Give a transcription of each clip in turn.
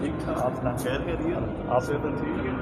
ठीक ठाक। आप सुना खैर करिए आप तो ठीक है।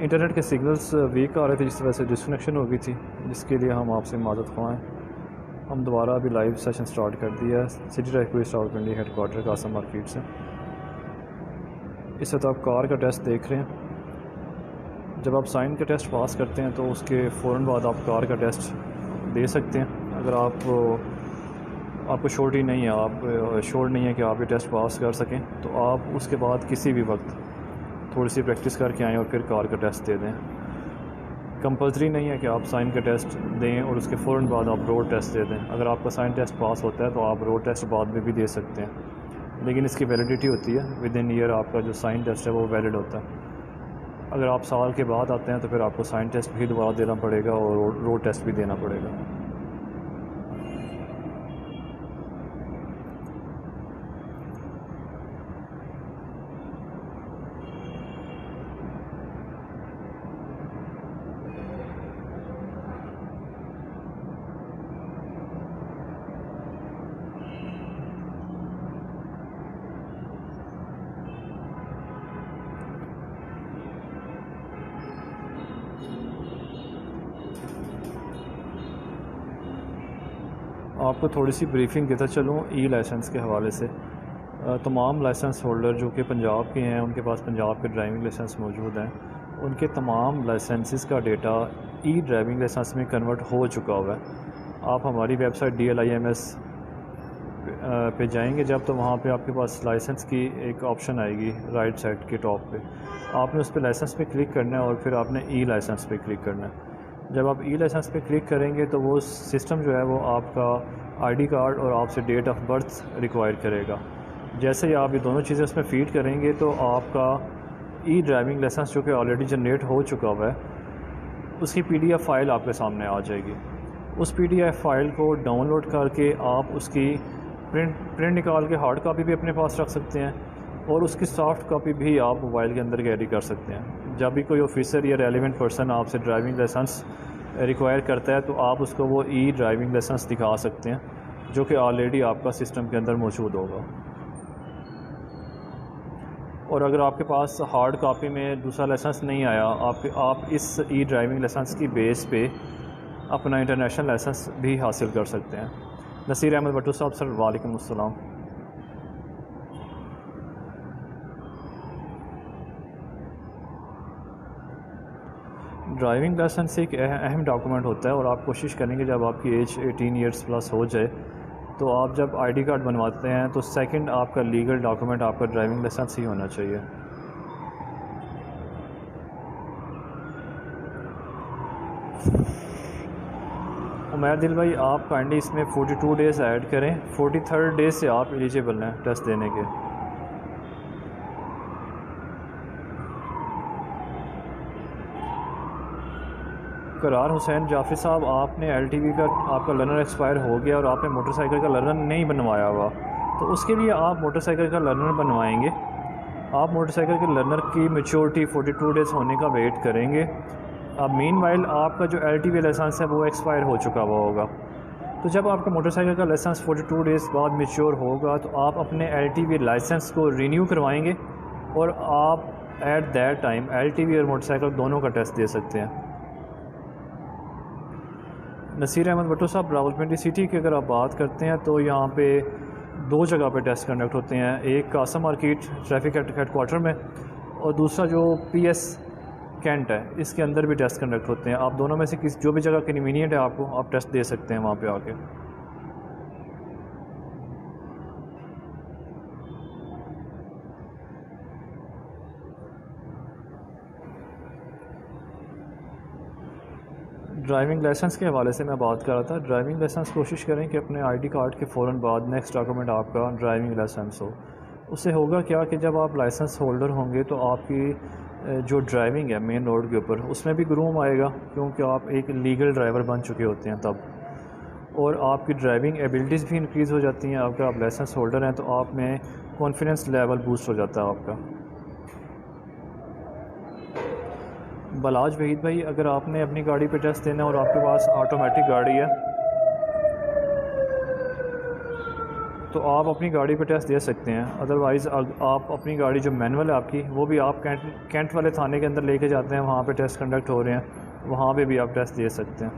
इंटरनेट के सिग्नल्स वीक आ रहे थे, जिस वजह से डिस्कनेक्शन हो गई थी, जिसके लिए हम आपसे माज़रत ख्वाह हैं। हम दोबारा अभी लाइव सेशन स्टार्ट कर दिया है city track Rawalpindi headquarter Qasim market से। इस वक्त आप कार का टेस्ट देख रहे हैं। जब आप साइन का टेस्ट पास करते हैं तो उसके फ़ौरन बाद आप कार का टेस्ट दे सकते हैं। अगर आपको श्योरिटी नहीं है, आप श्योर नहीं है कि आप ये टेस्ट पास कर सकें, तो आप उसके बाद किसी भी वक्त थोड़ी सी प्रैक्टिस करके आएँ और फिर कार का टेस्ट दे दें। कंपल्सरी नहीं है कि आप साइन का टेस्ट दें और उसके फ़ौरन बाद आप रोड टेस्ट दे दें। अगर आपका साइन टेस्ट पास होता है तो आप रोड टेस्ट बाद में भी दे सकते हैं, लेकिन इसकी वैलिडिटी होती है विद इन ईयर। आपका जो साइन टेस्ट है वो वैलिड होता है। अगर आप साल के बाद आते हैं तो फिर आपको साइन टेस्ट भी दोबारा देना पड़ेगा और रोड टेस्ट भी देना पड़ेगा। आपको थोड़ी सी ब्रीफिंग देता चलूँ ई लाइसेंस के हवाले से। तमाम लाइसेंस होल्डर जो कि पंजाब के हैं, उनके पास पंजाब के ड्राइविंग लाइसेंस मौजूद हैं, उनके तमाम लाइसेंसेस का डेटा ई ड्राइविंग लाइसेंस में कन्वर्ट हो चुका हुआ है। आप हमारी वेबसाइट DLIMS पे जाएंगे जब, तो वहाँ पे आपके पास लाइसेंस की एक ऑप्शन आएगी राइट साइड के टॉप पे। आपने उस पर लाइसेंस पे क्लिक करना है और फिर आपने ई लाइसेंस पे क्लिक करना है। जब आप ई लाइसेंस पे क्लिक करेंगे तो वो सिस्टम जो है वो आपका ID कार्ड और आपसे डेट ऑफ बर्थ रिक्वायर करेगा। जैसे ही आप ये दोनों चीज़ें उसमें फ़ीड करेंगे तो आपका ई ड्राइविंग लाइसेंस जो कि ऑलरेडी जनरेट हो चुका हुआ है, उसकी PDF फ़ाइल आपके सामने आ जाएगी। उस PDF फ़ाइल को डाउनलोड करके आप उसकी प्रिंट निकाल के हार्ड कापी भी अपने पास रख सकते हैं और उसकी सॉफ्ट कॉपी भी आप मोबाइल के अंदर कैरी कर सकते हैं। जब भी कोई ऑफिसर या रेलिवेंट पर्सन आपसे ड्राइविंग लाइसेंस रिक्वायर करता है तो आप उसको वो ई ड्राइविंग लाइसेंस दिखा सकते हैं, जो कि ऑलरेडी आपका सिस्टम के अंदर मौजूद होगा। और अगर आपके पास हार्ड कॉपी में दूसरा लाइसेंस नहीं आया, आप इस ई ड्राइविंग लाइसेंस की बेस पे अपना इंटरनेशनल लाइसेंस भी हासिल कर सकते हैं। नसीर अहमद भट्टू साहब, सर वालेकुम अस्सलाम। ड्राइविंग लाइसेंस एक अहम डॉक्यूमेंट होता है और आप कोशिश करेंगे जब आपकी एज 18 ईयर्स प्लस हो जाए तो आप जब ID कार्ड बनवाते हैं तो सेकंड आपका लीगल डॉक्यूमेंट आपका ड्राइविंग लाइसेंस ही होना चाहिए। उमैर दिल भाई, आप काइंडली इसमें 42 डेज़ ऐड करें। 43rd डे से आप एलिजिबल हैं टेस्ट देने के। करार हुसैन जाफरी साहब, आपने LTV का आपका लर्नर एक्सपायर हो गया और आपने मोटरसाइकिल का लर्नर नहीं बनवाया हुआ, तो उसके लिए आप मोटरसाइकिल का लर्नर बनवाएंगे। आप मोटरसाइकिल के लर्नर की मैच्योरिटी 42 डेज़ होने का वेट करेंगे। अब मीनवाइल आपका जो LTV लाइसेंस है वो एक्सपायर हो चुका हुआ होगा। तो जब आपका मोटरसाइकिल का लाइसेंस 42 डेज़ बाद मैच्योर होगा तो आप अपने LTV लाइसेंस को रीन्यू करवाएंगे और आप एट दैट टाइम LTV और मोटरसाइकिल दोनों का टेस्ट दे सकते हैं। नसीर अहमद भट्टो साहब, रावलपिंडी सिटी की अगर आप बात करते हैं तो यहाँ पे 2 जगह पे टेस्ट कंडक्ट होते हैं, एक कासम मार्केट ट्रैफिक हेडक्वार्टर में और दूसरा जो PS कैंट है इसके अंदर भी टेस्ट कंडक्ट होते हैं। आप दोनों में से किसी जो भी जगह कन्वीनियंट है आपको, आप टेस्ट दे सकते हैं वहाँ पे आके। ड्राइविंग लाइसेंस के हवाले से मैं बात कर रहा था। ड्राइविंग लाइसेंस कोशिश करें कि अपने ID कार्ड के फ़ौरन बाद नेक्स्ट डॉक्यूमेंट आपका ड्राइविंग लाइसेंस हो। उससे होगा क्या कि जब आप लाइसेंस होल्डर होंगे तो आपकी जो ड्राइविंग है मेन रोड के ऊपर उसमें भी ग्रूम आएगा, क्योंकि आप एक लीगल ड्राइवर बन चुके होते हैं तब, और आपकी ड्राइविंग एबिलिटीज़ भी इंक्रीज़ हो जाती हैं। अगर आप लाइसेंस होल्डर हैं तो आप में कॉन्फिडेंस लेवल बूस्ट हो जाता है आपका। बलाज वहीद भाई, अगर आपने अपनी गाड़ी पे टेस्ट देना और आपके पास ऑटोमेटिक गाड़ी है तो आप अपनी गाड़ी पे टेस्ट दे सकते हैं। अदरवाइज़ आप अपनी गाड़ी जो मैनुअल है आपकी वो भी आप कैंट वाले थाने के अंदर लेके जाते हैं, वहाँ पे टेस्ट कंडक्ट हो रहे हैं, वहाँ पे भी आप टेस्ट दे सकते हैं।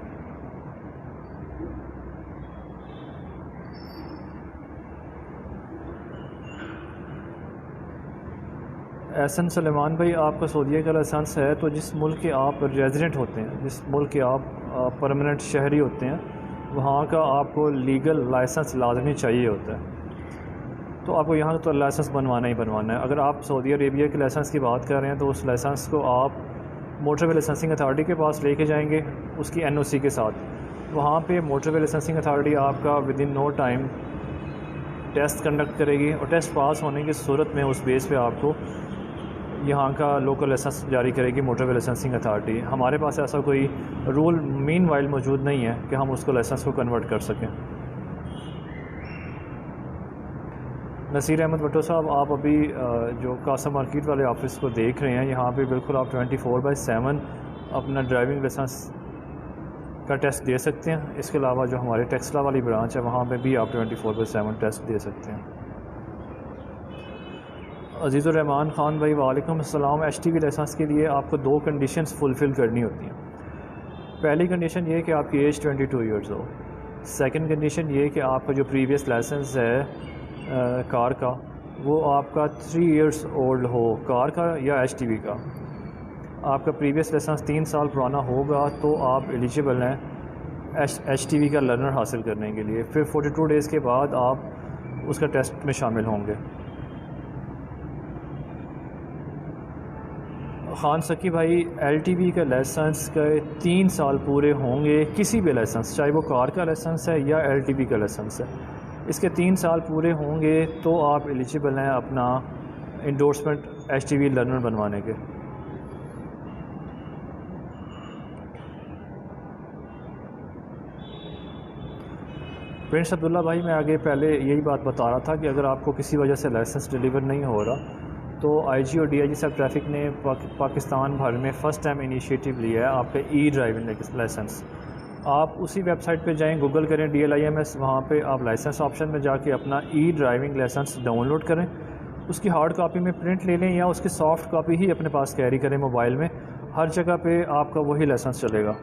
एहसन सलेमान भाई, आपका सऊदीया का लाइसेंस है तो जिस मुल्क के आप रेजिडेंट होते हैं, जिस मुल्क के आप परमानेंट शहरी होते हैं, वहाँ का आपको लीगल लाइसेंस लाजमी चाहिए होता है। तो आपको यहाँ तो लाइसेंस बनवाना ही बनवाना है। अगर आप सऊदी अरेबिया के लाइसेंस की बात कर रहे हैं तो उस लाइसेंस को आप मोटरवे लाइसेंसिंग अथॉरिटी के पास लेके जाएंगे उसकी NOC के साथ। वहाँ पे मोटरवे लाइसेंसिंग अथॉरिटी आपका within no time test conduct करेगी और टेस्ट पास होने की सूरत में उस बेस पे आपको यहाँ का लोकल लाइसेंस जारी करेगी मोटरवे लाइसेंसिंग अथॉरिटी। हमारे पास ऐसा कोई रूल मीनवाइल मौजूद नहीं है कि हम उसको लाइसेंस को कन्वर्ट कर सकें। नसीर अहमद भट्टो साहब, आप अभी जो कासम मार्केट वाले ऑफिस को देख रहे हैं, यहाँ पे बिल्कुल आप 24/7 अपना ड्राइविंग लाइसेंस का टेस्ट दे सकते हैं। इसके अलावा जो हमारे टेक्सला वाली ब्रांच है वहाँ पे भी आप 24/7 टेस्ट दे सकते हैं। अज़ीज़ुर रहमान ख़ान भाई, वालेकुम अस्सलाम। HTV लाइसेंस के लिए आपको 2 कंडीशंस फुलफ़िल करनी होती हैं। पहली कंडीशन ये कि आपकी एज 22 ईयर्स हो। सेकंड कंडीशन ये कि आपका जो प्रीवियस लाइसेंस है कार का वो आपका 3 ईयर्स ओल्ड हो, कार का या HTV का। आपका प्रीवियस लाइसेंस 3 साल पुराना होगा तो आप एलिजिबल हैं HTV का लर्नर हासिल करने के लिए। फिर 42 डेज़ के बाद आप उसका टेस्ट में शामिल होंगे। ख़ान सकी भाई, LTV का लाइसेंस के 3 साल पूरे होंगे, किसी भी लाइसेंस, चाहे वो कार का लाइसेंस है या LTV का लाइसेंस है, इसके 3 साल पूरे होंगे तो आप एलिजिबल हैं अपना इंडोर्समेंट HTV लर्नर बनवाने के। प्रिंस अब्दुल्ला भाई, मैं आगे पहले यही बात बता रहा था कि अगर आपको किसी वजह से लाइसेंस डिलीवर नहीं हो रहा तो IG और DIG साहब ट्रैफिक ने पाकिस्तान भर में फ़र्स्ट टाइम इनिशिएटिव लिया है आपका ड्राइविंग लाइसेंस। आप उसी वेबसाइट पे जाएं, गूगल करें DLIMS, वहाँ पे आप लाइसेंस ऑप्शन में जाके अपना ड्राइविंग लाइसेंस डाउनलोड करें, उसकी हार्ड कॉपी में प्रिंट ले लें या उसकी सॉफ्ट कॉपी ही अपने पास कैरी करें मोबाइल में। हर जगह पे आपका वही लाइसेंस चलेगा।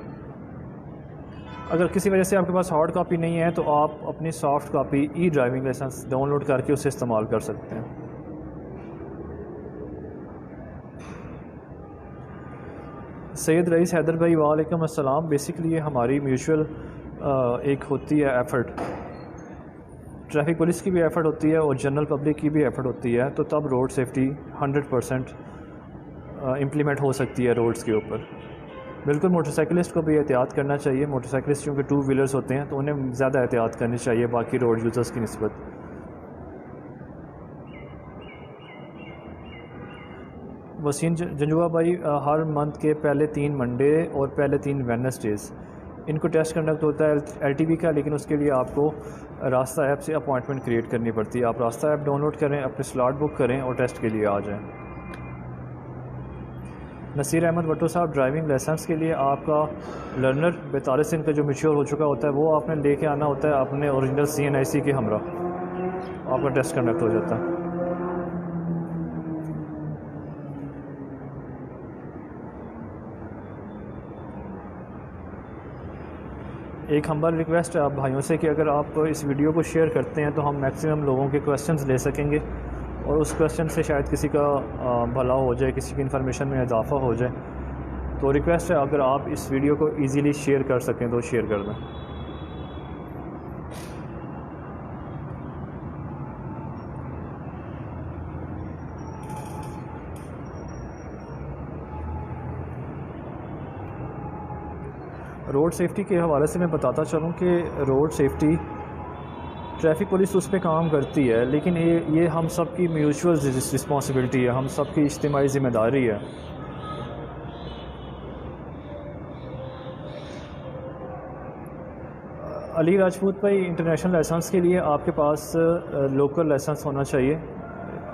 अगर किसी वजह से आपके पास हार्ड कॉपी नहीं है तो आप अपनी soft copy driving licence download करके उसे इस्तेमाल कर सकते हैं। सैयद रईस हैदर भाई, वालेकुम अस्सलाम। बेसिकली ये हमारी म्यूचुअल एक होती है एफ़र्ट, ट्रैफिक पुलिस की भी एफ़र्ट होती है और जनरल पब्लिक की भी एफ़र्ट होती है, तो तब रोड सेफ्टी 100% इम्प्लीमेंट हो सकती है रोड्स के ऊपर। बिल्कुल मोटरसाइकिलिस्ट को भी एहतियात करना चाहिए। मोटरसाइकिलिस्ट क्योंकि 2 व्हीलर्स होते हैं तो उन्हें ज़्यादा एहतियात करनी चाहिए बाकी रोड यूज़र्स की निस्बत। वसीम जंजुआ भाई, हर मंथ के पहले 3 मंडे और पहले 3 वेडनेसडेज़ इनको टेस्ट कंडक्ट होता है LTV का, लेकिन उसके लिए आपको रास्ता ऐप से अपॉइंटमेंट क्रिएट करनी पड़ती है। आप रास्ता ऐप डाउनलोड करें, अपने स्लॉट बुक करें और टेस्ट के लिए आ जाएं। नसीर अहमद भट्टो साहब, ड्राइविंग लाइसेंस के लिए आपका लर्नर 42 दिन का जो मैच्योर हो चुका होता है वो आपने लेके आना होता है अपने ओरिजिनल CNIC के हमरा, आपका टेस्ट कंडक्ट हो जाता है। एक हम्बल रिक्वेस्ट है आप भाइयों से कि अगर आप इस वीडियो को शेयर करते हैं तो हम मैक्सिमम लोगों के क्वेश्चंस ले सकेंगे और उस क्वेश्चन से शायद किसी का भला हो जाए, किसी की इन्फॉर्मेशन में इजाफा हो जाए। तो रिक्वेस्ट है अगर आप इस वीडियो को इजीली शेयर कर सकें तो शेयर कर दें। रोड सेफ्टी के हवाले से मैं बताता चलूँ कि रोड सेफ्टी ट्रैफिक पुलिस उस पर काम करती है, लेकिन ये हम सब की म्यूचुअल रिस्पॉन्सिबिलिटी है, हम सब की इज्तिमाई ज़िम्मेदारी है। अली राजपूत भाई, इंटरनेशनल लाइसेंस के लिए आपके पास लोकल लाइसेंस होना चाहिए।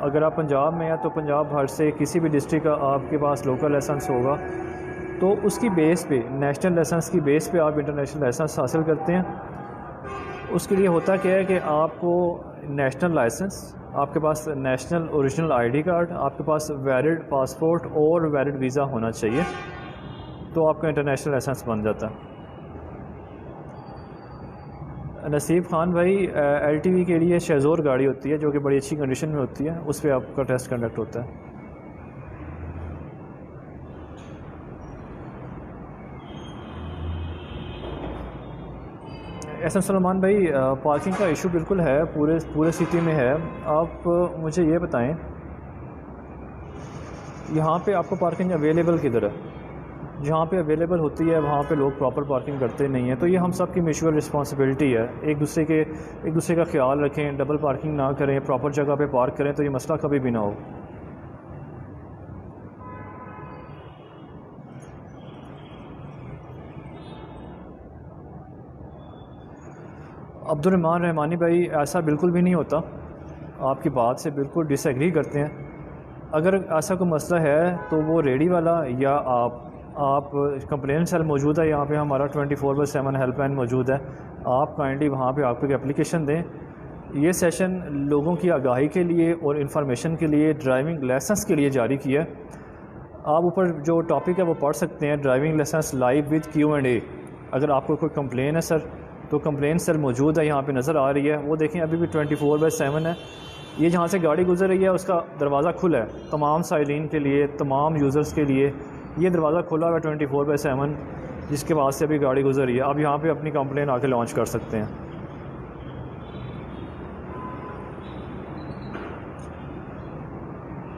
अगर आप पंजाब में हैं तो पंजाब भर से किसी भी डिस्ट्रिक्ट का आपके पास लोकल लाइसेंस होगा, तो उसकी बेस पे, नेशनल लाइसेंस की बेस पे आप इंटरनेशनल लाइसेंस हासिल करते हैं। उसके लिए होता क्या है कि आपको नेशनल लाइसेंस, आपके पास नेशनल ओरिजिनल ID कार्ड, आपके पास वैलिड पासपोर्ट और वैलिड वीज़ा होना चाहिए, तो आपका इंटरनेशनल लाइसेंस बन जाता है। नसीब खान भाई, LTV के लिए शेज़ोर गाड़ी होती है जो कि बड़ी अच्छी कंडीशन में होती है, उस पर आपका टेस्ट कंडक्ट होता है। एहसन सलमान भाई, पार्किंग का इशू बिल्कुल है, पूरे सिटी में है। आप मुझे ये बताएं, यहाँ पे आपको पार्किंग अवेलेबल किधर है? जहाँ पे अवेलेबल होती है वहाँ पे लोग प्रॉपर पार्किंग करते नहीं हैं। तो ये हम सब की म्यूचुअल रिस्पॉन्सिबिलिटी है, एक दूसरे का ख्याल रखें, डबल पार्किंग ना करें, प्रॉपर जगह पे पार्क करें, तो ये मसला कभी भी ना हो। अब्दुर्रहमान रहमानी भाई, ऐसा बिल्कुल भी नहीं होता, आपकी बात से बिल्कुल डिसएग्री करते हैं। अगर ऐसा कोई मसला है तो वो रेडी वाला या आप कंप्लेन सेल मौजूद है, यहाँ पे हमारा 24/7 हेल्पलाइन मौजूद है, आप काइंडली वहाँ पे आपको एक एप्लीकेशन दें। ये सेशन लोगों की आगाही के लिए और इन्फॉर्मेशन के लिए, ड्राइविंग लाइसेंस के लिए जारी किया है। आप ऊपर जो टॉपिक है वो पढ़ सकते हैं, driving licence live with Q&A। अगर आपको कोई कंप्लेन है सर, तो कंप्लेन सेल मौजूद है, यहाँ पे नज़र आ रही है, वो देखें अभी भी 24/7 है। ये जहाँ से गाड़ी गुजर रही है उसका दरवाज़ा खुला है तमाम साइलिन के लिए, तमाम यूज़र्स के लिए। ये दरवाज़ा खुला हुआ है 24/7, जिसके बाद से अभी गाड़ी गुजर रही है। आप यहाँ पे अपनी कंप्लेन आके लॉन्च कर सकते हैं।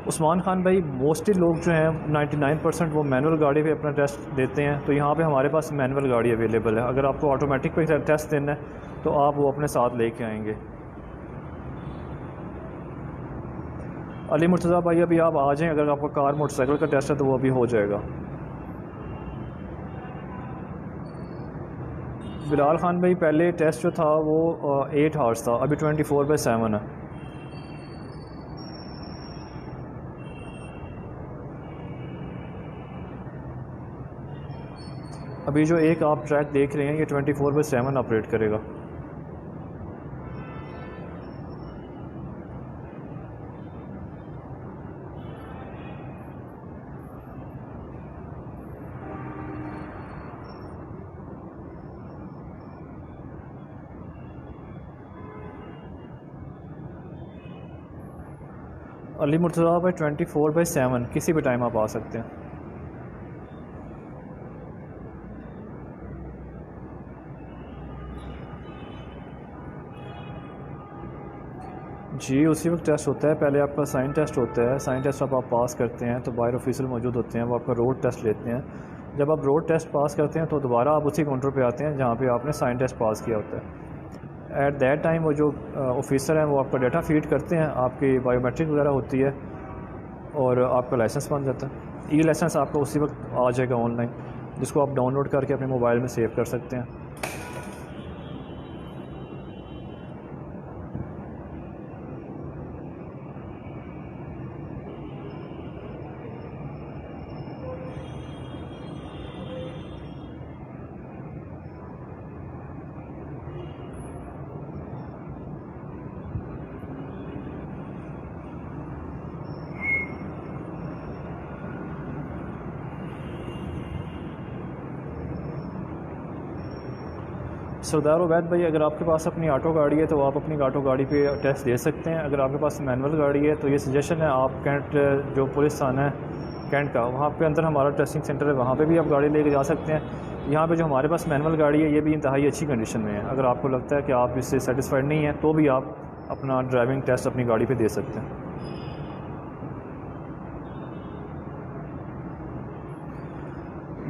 उस्मान खान भाई, मोस्टली लोग जो हैं 99% वो मैनुअल गाड़ी पे अपना टेस्ट देते हैं, तो यहाँ पे हमारे पास मैनुअल गाड़ी अवेलेबल है। अगर आपको ऑटोमेटिक पे टेस्ट देना है तो आप वो अपने साथ लेके आएंगे। अली मुर्तज़ा भाई, अभी आप आ जाएं, अगर आपका कार मोटरसाइकिल का टेस्ट है तो वो अभी हो जाएगा। बिलाल खान भाई, पहले टेस्ट जो था वो 8 आवर्स था, अभी 24/7 है। अभी जो एक आप ट्रैक देख रहे हैं ये 24/7 ऑपरेट करेगा। अली मुर्तज़ा भाई, 24/7 किसी भी टाइम आप आ सकते हैं। जी, उसी वक्त टेस्ट होता है। पहले आपका साइन टेस्ट होता है, साइन टेस्ट आप पास करते हैं तो बाहर ऑफिसर मौजूद होते हैं, वो आपका रोड टेस्ट लेते हैं। जब आप रोड टेस्ट पास करते हैं तो दोबारा आप उसी काउंटर पे आते हैं जहाँ पे आपने साइन टेस्ट पास किया होता है। एट दैट टाइम वो जो ऑफिसर हैं वो आपका डाटा फीड करते हैं, आपकी बायोमेट्रिक वगैरह होती है और आपका लाइसेंस बन जाता है। लाइसेंस आपका उसी वक्त आ जाएगा ऑनलाइन, जिसको आप डाउनलोड करके अपने मोबाइल में सेव कर सकते हैं। सरदार उबैद भाई, अगर आपके पास अपनी ऑटो गाड़ी है तो आप अपनी ऑटो गाड़ी पे टेस्ट दे सकते हैं। अगर आपके पास मैनुअल गाड़ी है तो ये सजेशन है, आप कैंट जो पुलिस थाना है कैंट का, वहाँ पे अंदर हमारा टेस्टिंग सेंटर है, वहाँ पे भी आप गाड़ी लेके जा सकते हैं। यहाँ पे जो हमारे पास मैनुअल गाड़ी है ये भी इंतहाई अच्छी कंडीशन में है। अगर आपको लगता है कि आप इससे सेटिस्फाइड नहीं हैं तो भी आप अपना ड्राइविंग टेस्ट अपनी गाड़ी पे दे सकते हैं।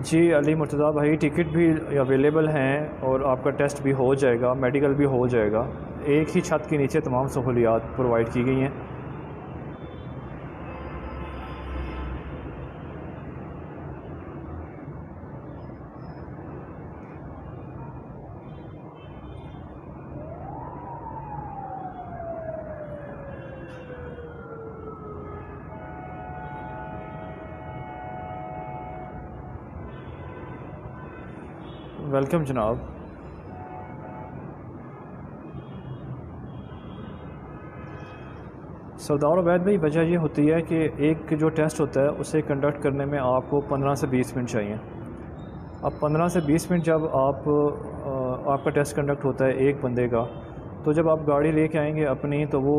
जी अली मुर्तज़ा भाई, टिकट भी अवेलेबल हैं और आपका टेस्ट भी हो जाएगा, मेडिकल भी हो जाएगा। एक ही छत के नीचे तमाम सहूलियात प्रोवाइड की गई हैं। वेलकम जनाब। सरदार उबैद भाई, वजह ये होती है कि एक जो टेस्ट होता है उसे कंडक्ट करने में आपको 15 से 20 मिनट चाहिए। अब 15 से 20 मिनट जब आपका टेस्ट कंडक्ट होता है एक बंदे का, तो जब आप गाड़ी लेके आएंगे अपनी, तो वो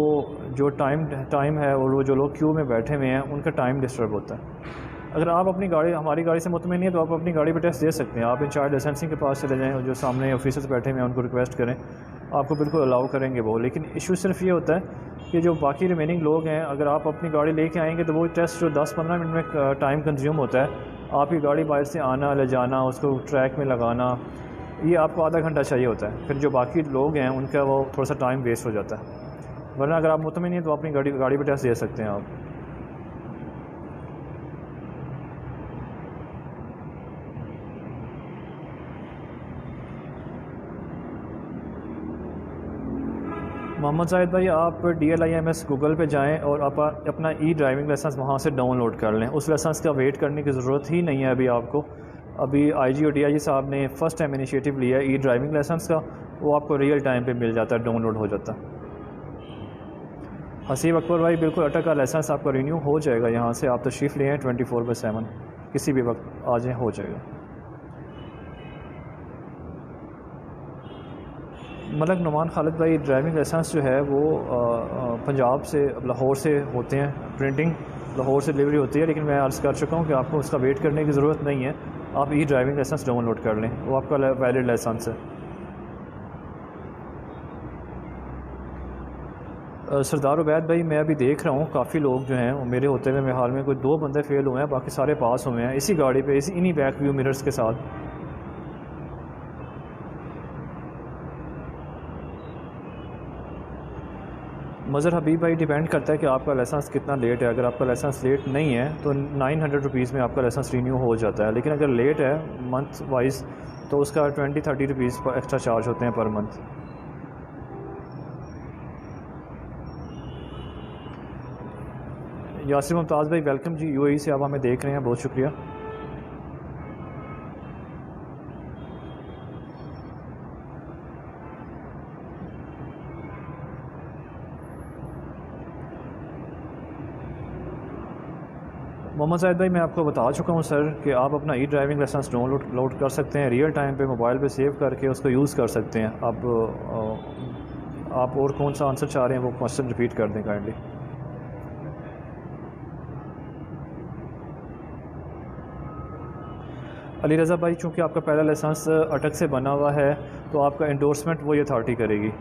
जो टाइम है और वो जो लोग क्यू में बैठे हुए हैं उनका टाइम डिस्टर्ब होता है। अगर आप अपनी गाड़ी हमारी गाड़ी से मुतमिन नहीं है तो आप अपनी गाड़ी पे टेस्ट दे सकते हैं। आप इंचार्ज लाइसेंसिंग के पास चले जाएँ और जो सामने ऑफिसर्स बैठे हुए हैं उनको रिक्वेस्ट करें, आपको बिल्कुल अलाउ करेंगे वो। लेकिन इशू सिर्फ ये होता है कि जो बाकी रिमेनिंग लोग हैं, अगर आप अपनी गाड़ी लेके आएंगे तो वो टेस्ट जो 10-15 मिनट में टाइम कंज्यूम होता है, आपकी गाड़ी बाहर से आना ले जाना, उसको ट्रैक में लगाना, ये आपको आधा घंटा चाहिए होता है। फिर जो बाकी लोग हैं उनका वो थोड़ा सा टाइम वेस्ट हो जाता है। वरना अगर आप मुतमिन नहीं है तो अपनी गाड़ी पर टेस्ट दे सकते हैं आप। मोहम्मद जाहिद भाई, आप DLIMS गूगल पे जाएं और आप अपना ड्राइविंग लाइसेंस वहाँ से डाउनलोड कर लें। उस लाइसेंस का वेट करने की ज़रूरत ही नहीं है अभी आपको। अभी IG और DIG साहब ने फ़र्स्ट टाइम इनिशिएटिव लिया है ड्राइविंग लाइसेंस का, वो आपको रियल टाइम पे मिल जाता है, डाउनलोड हो जाता है। हसीब अकबर भाई, बिल्कुल अटक का लाइसेंस आपका रिन्यू हो जाएगा। यहाँ से आप तशरीफ़ ले आएँ 24/7, किसी भी वक्त आ जाएँ, हो जाएगा। मलक नुमान खालिद भाई, ड्राइविंग लाइसेंस जो है वो पंजाब से, लाहौर से होते हैं, प्रिंटिंग लाहौर से डिलीवरी होती है। लेकिन मैं अर्ज़ कर चुका हूँ कि आपको उसका वेट करने की ज़रूरत नहीं है, आप ड्राइविंग लाइसेंस डाउनलोड कर लें, वो आपका वैलिड लाइसेंस है। सरदार उबैद भाई, मैं अभी देख रहा हूँ काफ़ी लोग जो हैं वो मेरे होते हुए हाल में कोई 2 बंदे फेल हुए हैं, बाकी सारे पास हुए हैं इसी गाड़ी पे, इन्हीं बैक व्यू मिरर्स के साथ। मज़र हबीब भाई, डिपेंड करता है कि आपका लाइसेंस कितना लेट है। अगर आपका लाइसेंस लेट नहीं है तो 900 रुपीज़ में आपका लाइसेंस रीन्यू हो जाता है। लेकिन अगर लेट है मंथ वाइज तो उसका 20-30 रुपीज़ एक्स्ट्रा चार्ज होते हैं पर मंथ। यासिर मुमताज़ भाई, वेलकम जी, UAE से आप हमें देख रहे हैं, बहुत शुक्रिया। मोहम्मद जाहिद भाई, मैं आपको बता चुका हूँ सर कि आप अपना ड्राइविंग लाइसेंस डाउनलोड कर सकते हैं, रियल टाइम पे मोबाइल पे सेव करके उसको यूज़ कर सकते हैं। अब आप और कौन सा आंसर चाह रहे हैं वो क्वेश्चन रिपीट कर दें काइंडली। अली रज़ा भाई, चूँकि आपका पहला लाइसेंस अटक से बना हुआ है तो आपका एंडोर्समेंट वही अथॉरिटी करेगी।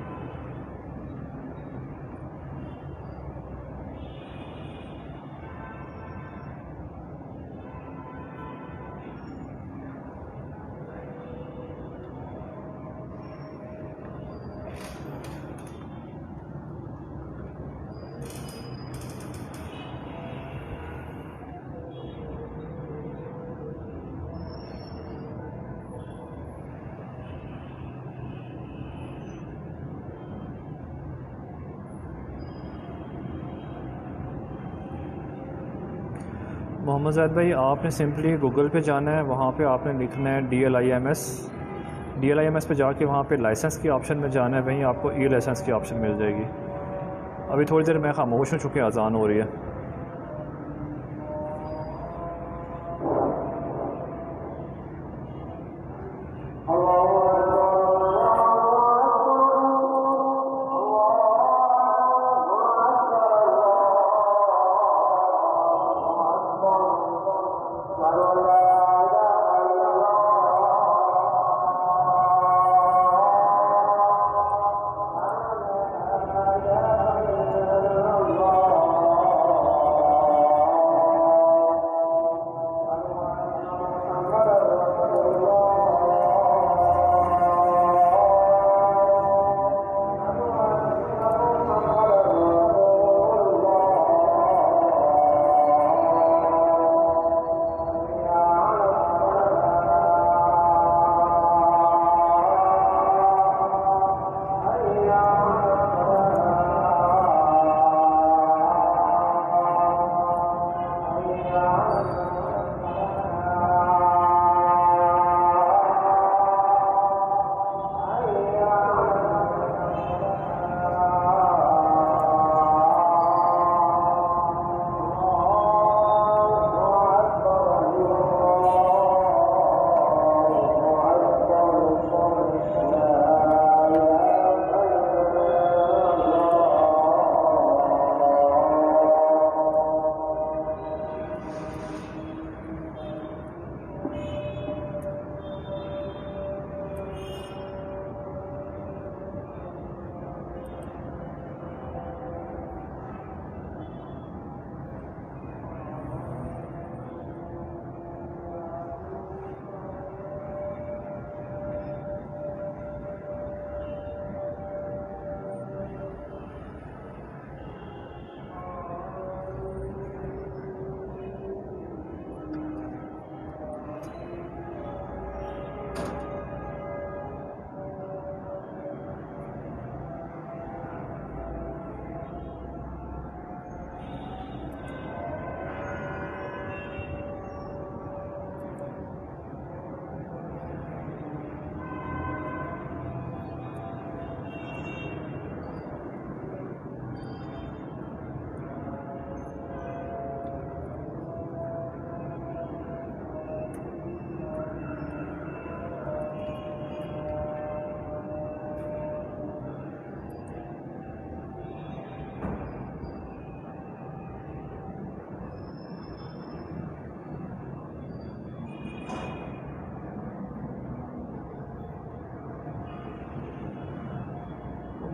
मोहम्मद ज़ैद भाई, आपने सिंपली गूगल पे जाना है, वहाँ पे आपने लिखना है DLIMS पे जाके वहाँ पे लाइसेंस के ऑप्शन में जाना है, वहीं आपको लाइसेंस की ऑप्शन मिल जाएगी। अभी थोड़ी देर मैं खामोश हूँ चूँकि अजान हो रही है।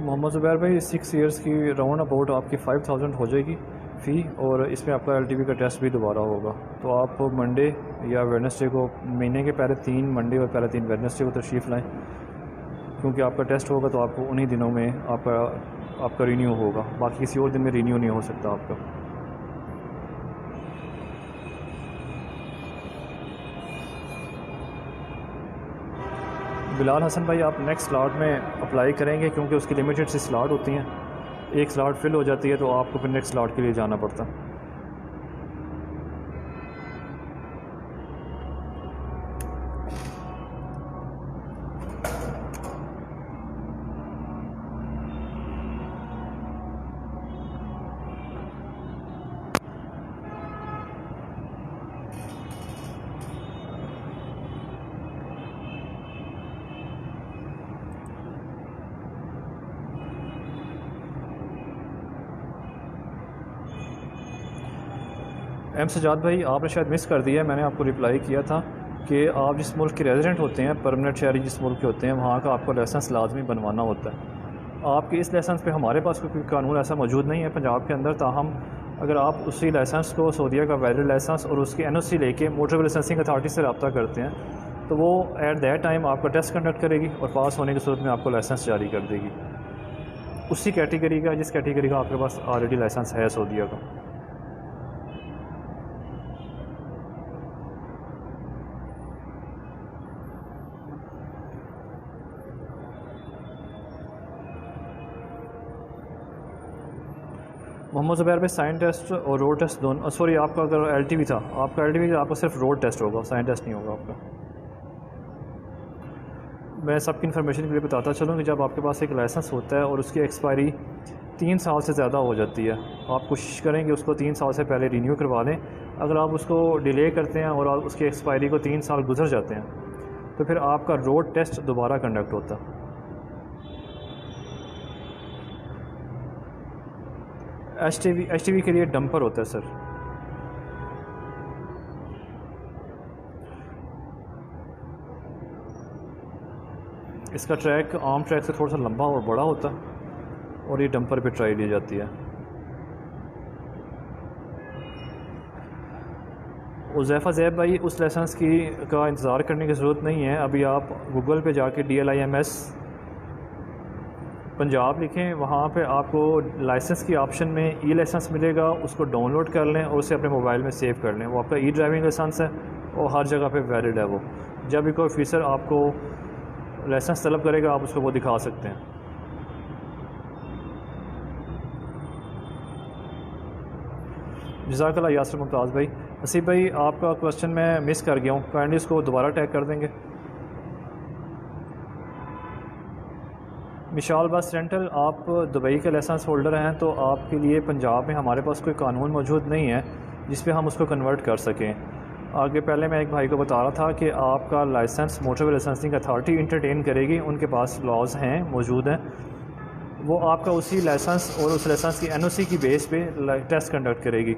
मोहम्मद ज़ुबैर भाई 6 ईयर्स की राउंड अबाउट आपकी 5000 हो जाएगी फ़ी, और इसमें आपका एलटीवी का टेस्ट भी दोबारा होगा। तो आप मंडे या वेडनेसडे को, महीने के पहले 3 मंडे और पहले 3 वेडनेसडे को तशरीफ़ लाएँ, क्योंकि आपका टेस्ट होगा तो आपको उन्हीं दिनों में आपका रीन्यू होगा, बाकी किसी और दिन में रीन्यू नहीं हो सकता आपका। बिलाल हसन भाई, आप नेक्स्ट स्लॉट में अप्लाई करेंगे क्योंकि उसकी लिमिटेड सी स्लॉट होती हैं, एक स्लॉट फिल हो जाती है तो आपको फिर नेक्स्ट स्लॉट के लिए जाना पड़ता है। एम सजाद भाई, आपने शायद मिस कर दिया है, मैंने आपको रिप्लाई किया था कि आप जिस मुल्क के रेजिडेंट होते हैं, परमानेंट शहरी जिस मुल्क के होते हैं, वहाँ का आपको लाइसेंस लाजमी बनवाना होता है। आपके इस लाइसेंस पे हमारे पास कोई कानून ऐसा मौजूद नहीं है पंजाब के अंदर, ताहम अगर आप उसी लाइसेंस को, सऊदीया का वैलिड लाइसेंस और उसकी NOC लेके मोटर लाइसेंसिंग अथॉरिटी से रब्ता करते हैं, तो वो एट दैट टाइम आपका टेस्ट कंडक्ट करेगी और पास होने की सूरत में आपको लाइसेंस जारी कर देगी, उसी कैटेगरी का जिस कैटेगरी का आपके पास ऑलरेडी लाइसेंस है सऊदीया का। मोहम्मद ज़ुबैर भाई, साइन टेस्ट और रोड टेस्ट दोनों, सॉरी आपका अगर LTV था, आपका LTV था, आपका सिर्फ रोड टेस्ट होगा, साइन टेस्ट नहीं होगा आपका। मैं सबकी इन्फॉर्मेशन के लिए बताता चलूँ कि जब आपके पास एक लाइसेंस होता है और उसकी एक्सपायरी 3 साल से ज़्यादा हो जाती है, आप कोशिश करें कि उसको 3 साल से पहले रीन्यू करवा लें। अगर आप उसको डिले करते हैं और उसकी एक्सपायरी को 3 साल गुजर जाते हैं, तो फिर आपका रोड टेस्ट दोबारा कंडक्ट होता है। HTV के लिए डंपर होता है सर। इसका ट्रैक आम ट्रैक से थोड़ा सा लंबा और बड़ा होता है और ये डंपर पे ट्राई दी जाती है। उज़ैफ़ा ज़ैब भाई, उस लाइसेंस का इंतज़ार करने की ज़रूरत नहीं है। अभी आप गूगल पे जाके DLIMS पंजाब लिखें, वहाँ पे आपको लाइसेंस की ऑप्शन में ई लाइसेंस मिलेगा, उसको डाउनलोड कर लें और उसे अपने मोबाइल में सेव कर लें। वो आपका ई ड्राइविंग लाइसेंस है और हर जगह पे वैलिड है वो। जब भी कोई ऑफिसर आपको लाइसेंस तलब करेगा, आप उसको वो दिखा सकते हैं। जज़ाकल्लाह यासर मुमताज़ भाई। हसीब भाई, आपका क्वेश्चन मैं मिस कर गया हूँ, काइंडली इसको दोबारा टैग कर देंगे। मिशाल बस रेंटल, आप दुबई के लाइसेंस होल्डर हैं, तो आपके लिए पंजाब में हमारे पास कोई कानून मौजूद नहीं है जिस पे हम उसको कन्वर्ट कर सकें। आगे पहले मैं एक भाई को बता रहा था कि आपका licence motor licensing authority entertain करेगी, उनके पास लॉज हैं, मौजूद हैं, वो आपका उसी लाइसेंस और उस लाइसेंस की NOC की बेस पे टेस्ट कंडक्ट करेगी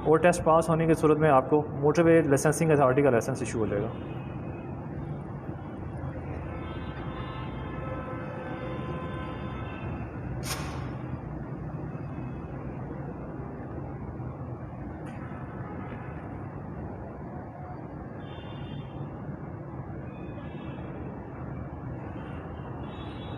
और टेस्ट पास होने की सूरत में आपको मोटरवे लाइसेंसिंग अथॉरिटी का लाइसेंस इशू हो जाएगा।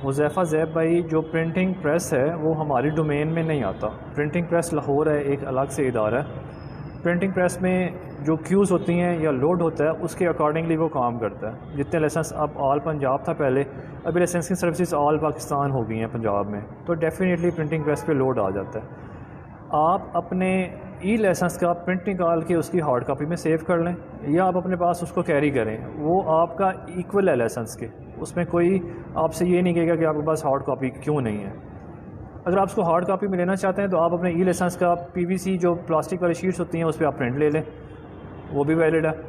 हुज़ैफ़ा ज़ैब भाई, जो प्रिंटिंग प्रेस है वो हमारी डोमेन में नहीं आता। प्रिंटिंग प्रेस लाहौर है, एक अलग से इदारा है। प्रिंटिंग प्रेस में जो क्यूज़ होती हैं या लोड होता है, उसके अकॉर्डिंगली वो काम करता है। जितने लाइसेंस अब ऑल पंजाब था पहले, अभी लाइसेंसिंग सर्विसेज ऑल पाकिस्तान हो गई हैं पंजाब में, तो डेफिनेटली प्रिंटिंग प्रेस पे लोड आ जाता है। आप अपने ई लाइसेंस का प्रिंट निकाल के उसकी हार्ड कॉपी में सेव कर लें या आप अपने पास उसको कैरी करें, वो आपका इक्वल है लाइसेंस के, उसमें कोई आपसे ये नहीं कहेगा कि आपके पास हार्ड कॉपी क्यों नहीं है। अगर आप उसको हार्ड कॉपी में लेना चाहते हैं तो आप अपने ई लाइसेंस का PVC जो प्लास्टिक वाली शीट्स होती हैं उस पर आप प्रिंट ले लें, वो भी वैलिड है।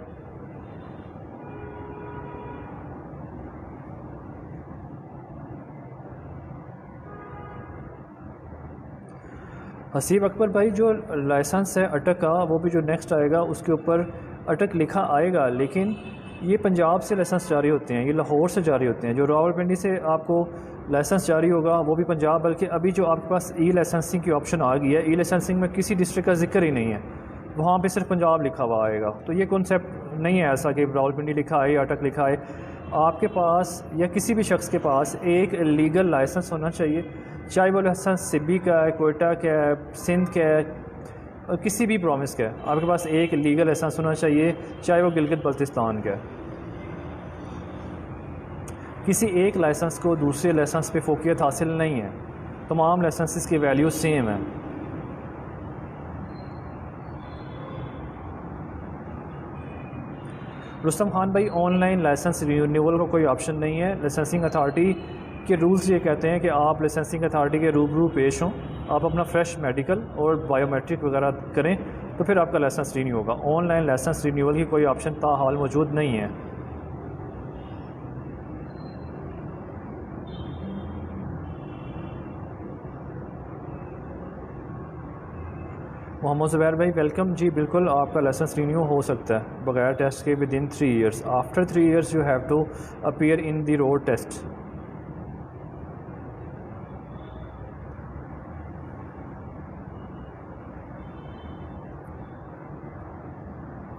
हसीब अकबर भाई, जो लाइसेंस है अटक का, वो भी जो नेक्स्ट आएगा उसके ऊपर अटक लिखा आएगा, लेकिन ये पंजाब से लाइसेंस जारी होते हैं, ये लाहौर से जारी होते हैं। जो रावलपिंडी से आपको लाइसेंस जारी होगा वो भी पंजाब, बल्कि अभी जो आपके पास ई लाइसेंसिंग की ऑप्शन आ गई है, ई लाइसेंसिंग में किसी डिस्ट्रिक्ट का जिक्र ही नहीं है, वहाँ पे सिर्फ पंजाब लिखा हुआ आएगा। तो ये कॉन्सेप्ट नहीं है ऐसा कि रावलपिंडी लिखा है या अटक लिखा है। आपके पास या किसी भी शख्स के पास एक लीगल लाइसेंस होना चाहिए, चाहे वो लाइसेंस सिब्बी का है, कोयटा का है, सिंध का है, किसी भी प्रोविंस का है, आपके पास एक लीगल लाइसेंस होना चाहिए, चाहे वो गिलगित बल्तिस्तान का है। किसी एक लाइसेंस को दूसरे लाइसेंस पे फोकियत हासिल नहीं है, तमाम लाइसेंसेस की वैल्यू सेम है। रुस्तम खान भाई, ऑनलाइन लाइसेंस रिन्यूअल का कोई ऑप्शन नहीं है। लाइसेंसिंग अथॉरिटी के रूल्स ये कहते हैं कि आप लाइसेंसिंग अथॉरिटी के रूबरू पेश हों, आप अपना फ्रेश मेडिकल और बायोमेट्रिक वगैरह करें, तो फिर आपका लाइसेंस रिन्यू होगा। ऑनलाइन लाइसेंस रिन्यूअल की कोई ऑप्शन ताहाल मौजूद नहीं है। मोहम्मद ज़ुबैर भाई वेलकम जी, बिल्कुल आपका लाइसेंस रिन्यू हो सकता है बगैर टेस्ट के within 3 years. After 3 years you have to appear in the road test.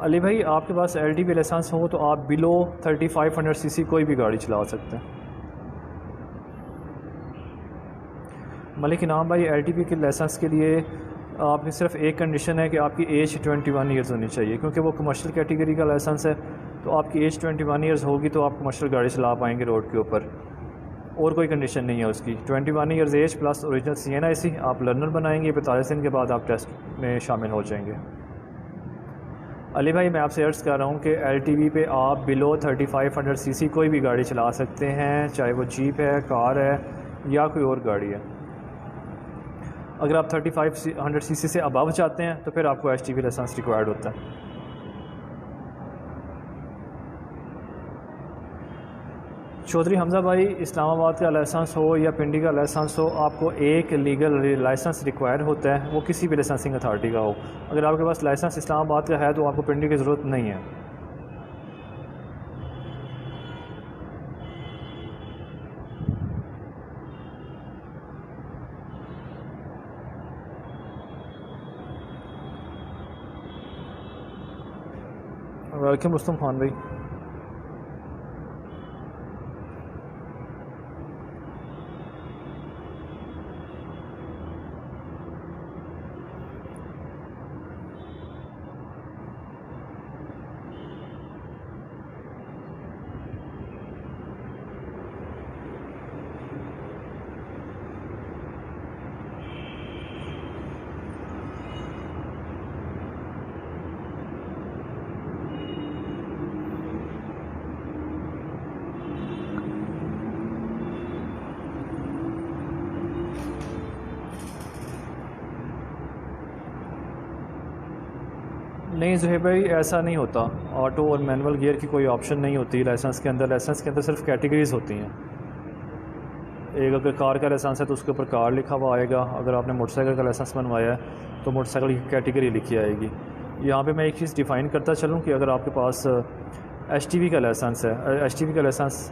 Ali भाई, आपके पास LTV लाइसेंस हो तो आप बिलो 3500 सीसी कोई भी गाड़ी चला सकते हैं। मलिक इनाम भाई, LTV के लाइसेंस के लिए आपकी सिर्फ एक कंडीशन है कि आपकी एज 21 ईयर्स होनी चाहिए, क्योंकि वो कमर्शियल कैटेगरी का लाइसेंस है। तो आपकी एज 21 ईयर्स होगी तो आप कमर्शियल गाड़ी चला पाएंगे रोड के ऊपर, और कोई कंडीशन नहीं है उसकी। 21 years age plus original CNIC, आप लर्नर बनाएंगे, 45 दिन के बाद आप टेस्ट में शामिल हो जाएंगे। अली भाई, मैं आपसे अर्ज़ कर रहा हूँ कि LTV पे आप बिलो 3500 सीसी कोई भी गाड़ी चला सकते हैं, चाहे वो जीप है, कार है या कोई और गाड़ी है। अगर आप 3500 सीसी से अबव चाहते हैं तो फिर आपको HTV लाइसेंस रिक्वायर्ड होता है। चौधरी हमज़ा भाई, इस्लामाबाद का लाइसेंस हो या पिंडी का लाइसेंस हो, आपको एक लीगल लाइसेंस रिक्वायर होता है, वो किसी भी लाइसेंसिंग अथॉरिटी का हो। अगर आपके पास लाइसेंस इस्लामाबाद का है तो आपको पिंडी की ज़रूरत नहीं है। वेलकम रुस्तम खान भाई। नहीं ज़ुहैब भाई, ऐसा नहीं होता। ऑटो और मैनुअल गियर की कोई ऑप्शन नहीं होती लाइसेंस के अंदर। लाइसेंस के अंदर सिर्फ कैटेगरीज़ होती हैं। एक अगर कार का लाइसेंस है तो उसके ऊपर कार लिखा हुआ आएगा, अगर आपने मोटरसाइकिल का लाइसेंस बनवाया है तो मोटरसाइकिल की कैटेगरी लिखी आएगी। यहाँ पे मैं एक चीज़ डिफ़ाइन करता चलूँ कि अगर आपके पास HTV का लाइसेंस है, HTV का लाइसेंस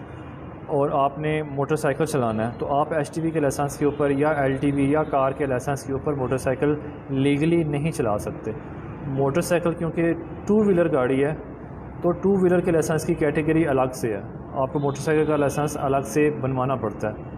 और आपने मोटरसाइकिल चलाना है, तो आप HTV के लाइसेंस के ऊपर या LTV या कार के लाइसेंस के ऊपर मोटरसाइकिल लीगली नहीं चला सकते। मोटरसाइकिल क्योंकि 2 व्हीलर गाड़ी है, तो 2 व्हीलर के लाइसेंस की कैटेगरी अलग से है, आपको मोटरसाइकिल का लाइसेंस अलग से बनवाना पड़ता है।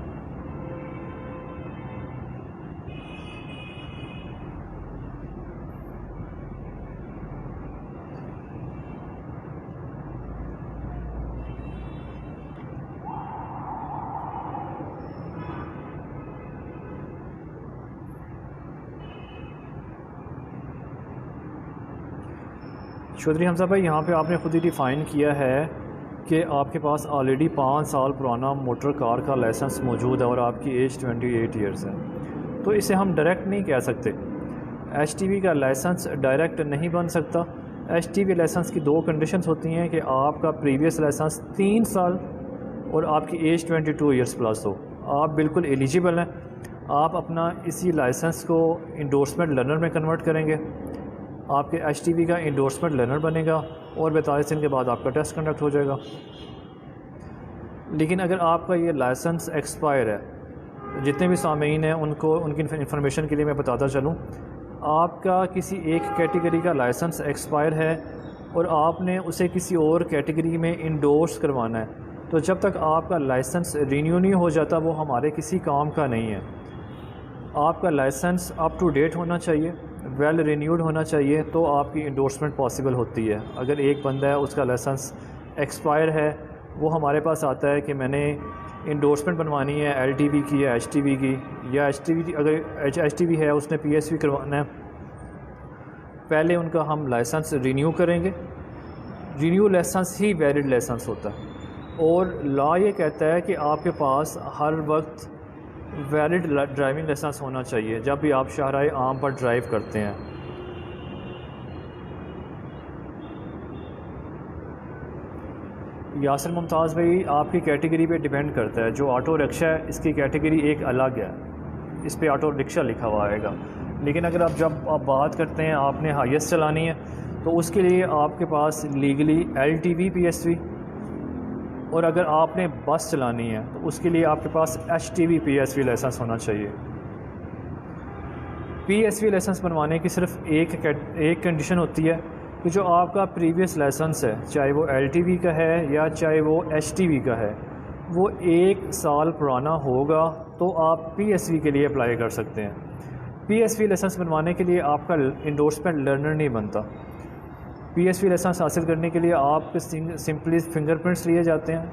चौधरी हमज़ा भाई, यहाँ पे आपने ख़ुद ही डिफ़ाइन किया है कि आपके पास ऑलरेडी 5 साल पुराना मोटर कार का लाइसेंस मौजूद है और आपकी एज 28 ईयर्स है, तो इसे हम डायरेक्ट नहीं कह सकते। HTV का लाइसेंस डायरेक्ट नहीं बन सकता। HTV लाइसेंस की 2 कंडीशंस होती हैं कि आपका प्रीवियस लाइसेंस 3 साल और आपकी एज 22 ईयर्स प्लस हो। आप बिल्कुल एलिजिबल हैं। आप अपना इसी लाइसेंस को इंडोर्समेंट लर्नर में कन्वर्ट करेंगे, आपके HTV का इंडोर्समेंट लर्नर बनेगा और 42 दिन के बाद आपका टेस्ट कंडक्ट हो जाएगा। लेकिन अगर आपका ये लाइसेंस एक्सपायर है, जितने भी सामीन हैं उनको उनकी इन्फॉर्मेशन के लिए मैं बताता चलूँ, आपका किसी एक कैटेगरी का लाइसेंस एक्सपायर है और आपने उसे किसी और कैटेगरी में इंडोर्स करवाना है, तो जब तक आपका लाइसेंस रीन्यू नहीं हो जाता वो हमारे किसी काम का नहीं है। आपका लाइसेंस अप टू डेट होना चाहिए, वेल रिन्यूड होना चाहिए, तो आपकी इंडोर्समेंट पॉसिबल होती है। अगर एक बंदा है उसका लाइसेंस एक्सपायर है, वो हमारे पास आता है कि मैंने इंडोर्समेंट बनवानी है LTV की या HTV की, या HTV अगर HTV है उसने PSV करवाना है, पहले उनका हम लाइसेंस रिन्यू करेंगे। रिन्यू लाइसेंस ही वैलिड लाइसेंस होता है और लॉ ये कहता है कि आपके पास हर वक्त वैलिड ड्राइविंग लाइसेंस होना चाहिए जब भी आप शाहराए आम पर ड्राइव करते हैं। यासिर मुमताज़ भाई, आपकी कैटेगरी पे डिपेंड करता है। जो ऑटो रिक्शा है इसकी कैटेगरी एक अलग है, इस पे ऑटो रिक्शा लिखा हुआ आएगा। लेकिन अगर जब आप बात करते हैं आपने हाईएस्ट चलानी है, तो उसके लिए आपके पास लीगली LTV PSV, और अगर आपने बस चलानी है तो उसके लिए आपके पास HTV PSV लाइसेंस होना चाहिए। PSV लाइसेंस बनवाने की सिर्फ एक कंडीशन होती है कि जो आपका प्रीवियस लाइसेंस है, चाहे वो LTV का है या चाहे वो HTV का है, वो 1 साल पुराना होगा तो आप PSV के लिए अप्लाई कर सकते हैं। PSV लाइसेंस बनवाने के लिए आपका इंडोर्समेंट लर्नर नहीं बनता। PSV लाइसेंस हासिल करने के लिए आपके सिंपली फिंगरप्रिंट्स लिए जाते हैं,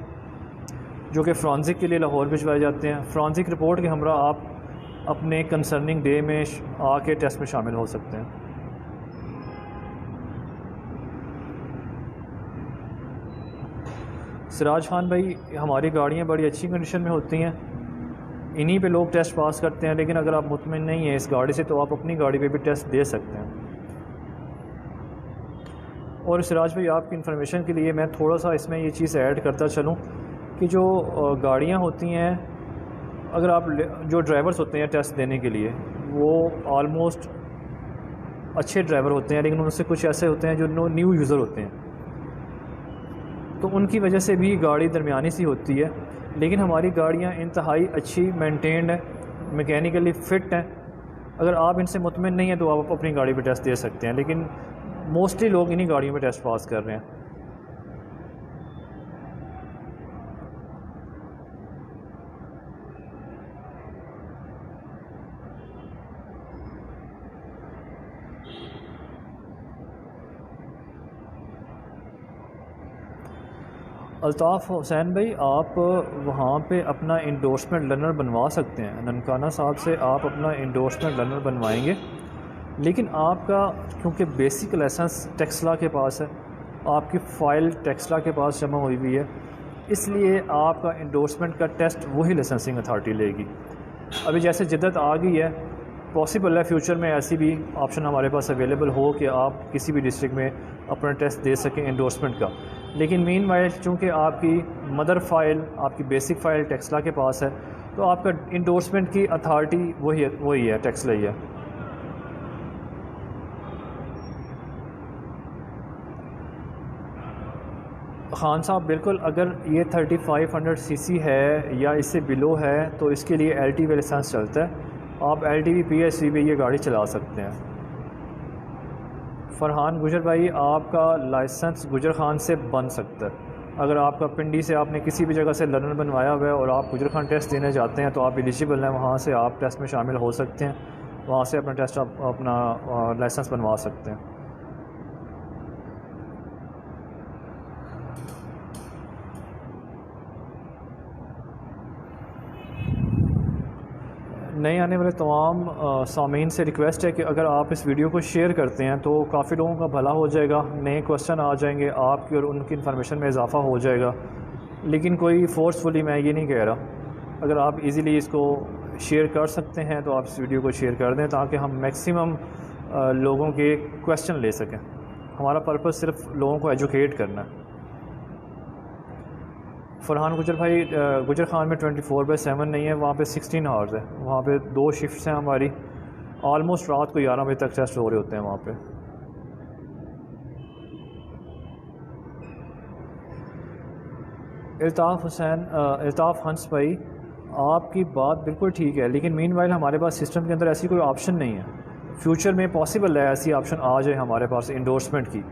जो कि फ्रांसिक के लिए लाहौर भिजवाए जाते हैं। फ्रांसिक रिपोर्ट के हमरा आप अपने कंसर्निंग डे में आके टेस्ट में शामिल हो सकते हैं। सिराज खान भाई, हमारी गाड़ियाँ बड़ी अच्छी कंडीशन में होती हैं, इन्हीं पे लोग टेस्ट पास करते हैं। लेकिन अगर आप मुतमिन नहीं हैं इस गाड़ी से तो आप अपनी गाड़ी पे भी टेस्ट दे सकते हैं। और सिराज भाई, आपकी इन्फॉर्मेशन के लिए मैं थोड़ा सा इसमें ये चीज़ ऐड करता चलूँ कि जो गाड़ियाँ होती हैं, अगर आप जो ड्राइवर्स होते हैं टेस्ट देने के लिए, वो ऑलमोस्ट अच्छे ड्राइवर होते हैं, लेकिन उनसे कुछ ऐसे होते हैं जो न्यू यूज़र होते हैं, तो उनकी वजह से भी गाड़ी दरमियानी सी होती है। लेकिन हमारी गाड़ियाँ इंतहाई अच्छी मेंटेन्ड है, मैकेनिकली फ़िट हैं। अगर आप इनसे मुतमिन नहीं हैं तो आप अपनी गाड़ी पे टेस्ट दे सकते हैं, लेकिन मोस्टली लोग इन्हीं गाड़ियों में टेस्ट पास कर रहे हैं। अल्ताफ़ हुसैन भाई, आप वहाँ पे अपना इंडोर्समेंट लर्नर बनवा सकते हैं। ननकाना साहब से आप अपना इंडोर्समेंट लर्नर बनवाएंगे, लेकिन आपका क्योंकि बेसिक लाइसेंस टेक्सला के पास है, आपकी फ़ाइल टेक्सला के पास जमा हुई हुई है, इसलिए आपका इंडोर्समेंट का टेस्ट वही लाइसेंसिंग अथॉरिटी लेगी। अभी जैसे जिद्दत आ गई है, पॉसिबल है फ्यूचर में ऐसी भी ऑप्शन हमारे पास अवेलेबल हो कि आप किसी भी डिस्ट्रिक्ट में अपना टेस्ट दे सकें इंडोर्समेंट का। लेकिन मीनवाइल चूँकि आपकी मदर फ़ाइल, आपकी बेसिक फ़ाइल टेक्सला के पास है, तो आपका इंडोर्समेंट की अथॉरिटी वही है, टेक्सला ही है। ख़ान साहब, बिल्कुल, अगर ये 3500 सीसी है या इससे बिलो है तो इसके लिए LTV लाइसेंस चलता है। आप LTV PSV पे ये गाड़ी चला सकते हैं। फरहान गुजर भाई, आपका लाइसेंस गुजर खान से बन सकता है। अगर आपका पिंडी से आपने किसी भी जगह से लर्नर बनवाया हुआ है और आप गुजर खान टेस्ट देने जाते हैं तो आप एलिजिबल हैं, वहाँ से आप टेस्ट में शामिल हो सकते हैं, वहाँ से अपना टेस्ट अपना लाइसेंस बनवा सकते हैं। नए आने वाले तमाम सामीन से रिक्वेस्ट है कि अगर आप इस वीडियो को शेयर करते हैं तो काफ़ी लोगों का भला हो जाएगा, नए क्वेश्चन आ जाएंगे, आपकी और उनकी इन्फॉर्मेशन में इजाफ़ा हो जाएगा। लेकिन कोई फ़ोर्सफुली मैं ये नहीं कह रहा। अगर आप इजीली इसको शेयर कर सकते हैं तो आप इस वीडियो को शेयर कर दें ताकि हम मैक्सिमम लोगों के क्वेश्चन ले सकें। हमारा पर्पस सिर्फ लोगों को एजुकेट करना है। फरहान गुजर भाई, गुजर खान में 24/7 नहीं है, वहाँ पे 16 आवर्स है। वहाँ पे 2 शिफ्ट्स हैं हमारी, ऑलमोस्ट रात को 11 बजे तक टेस्ट हो रहे होते हैं वहाँ पे। अल्ताफ़ हंस भाई, आपकी बात बिल्कुल ठीक है, लेकिन मीनवाइल हमारे पास सिस्टम के अंदर ऐसी कोई ऑप्शन नहीं है। फ्यूचर में पॉसिबल है ऐसी ऑप्शन आ जाए हमारे पास इंडोर्समेंट की,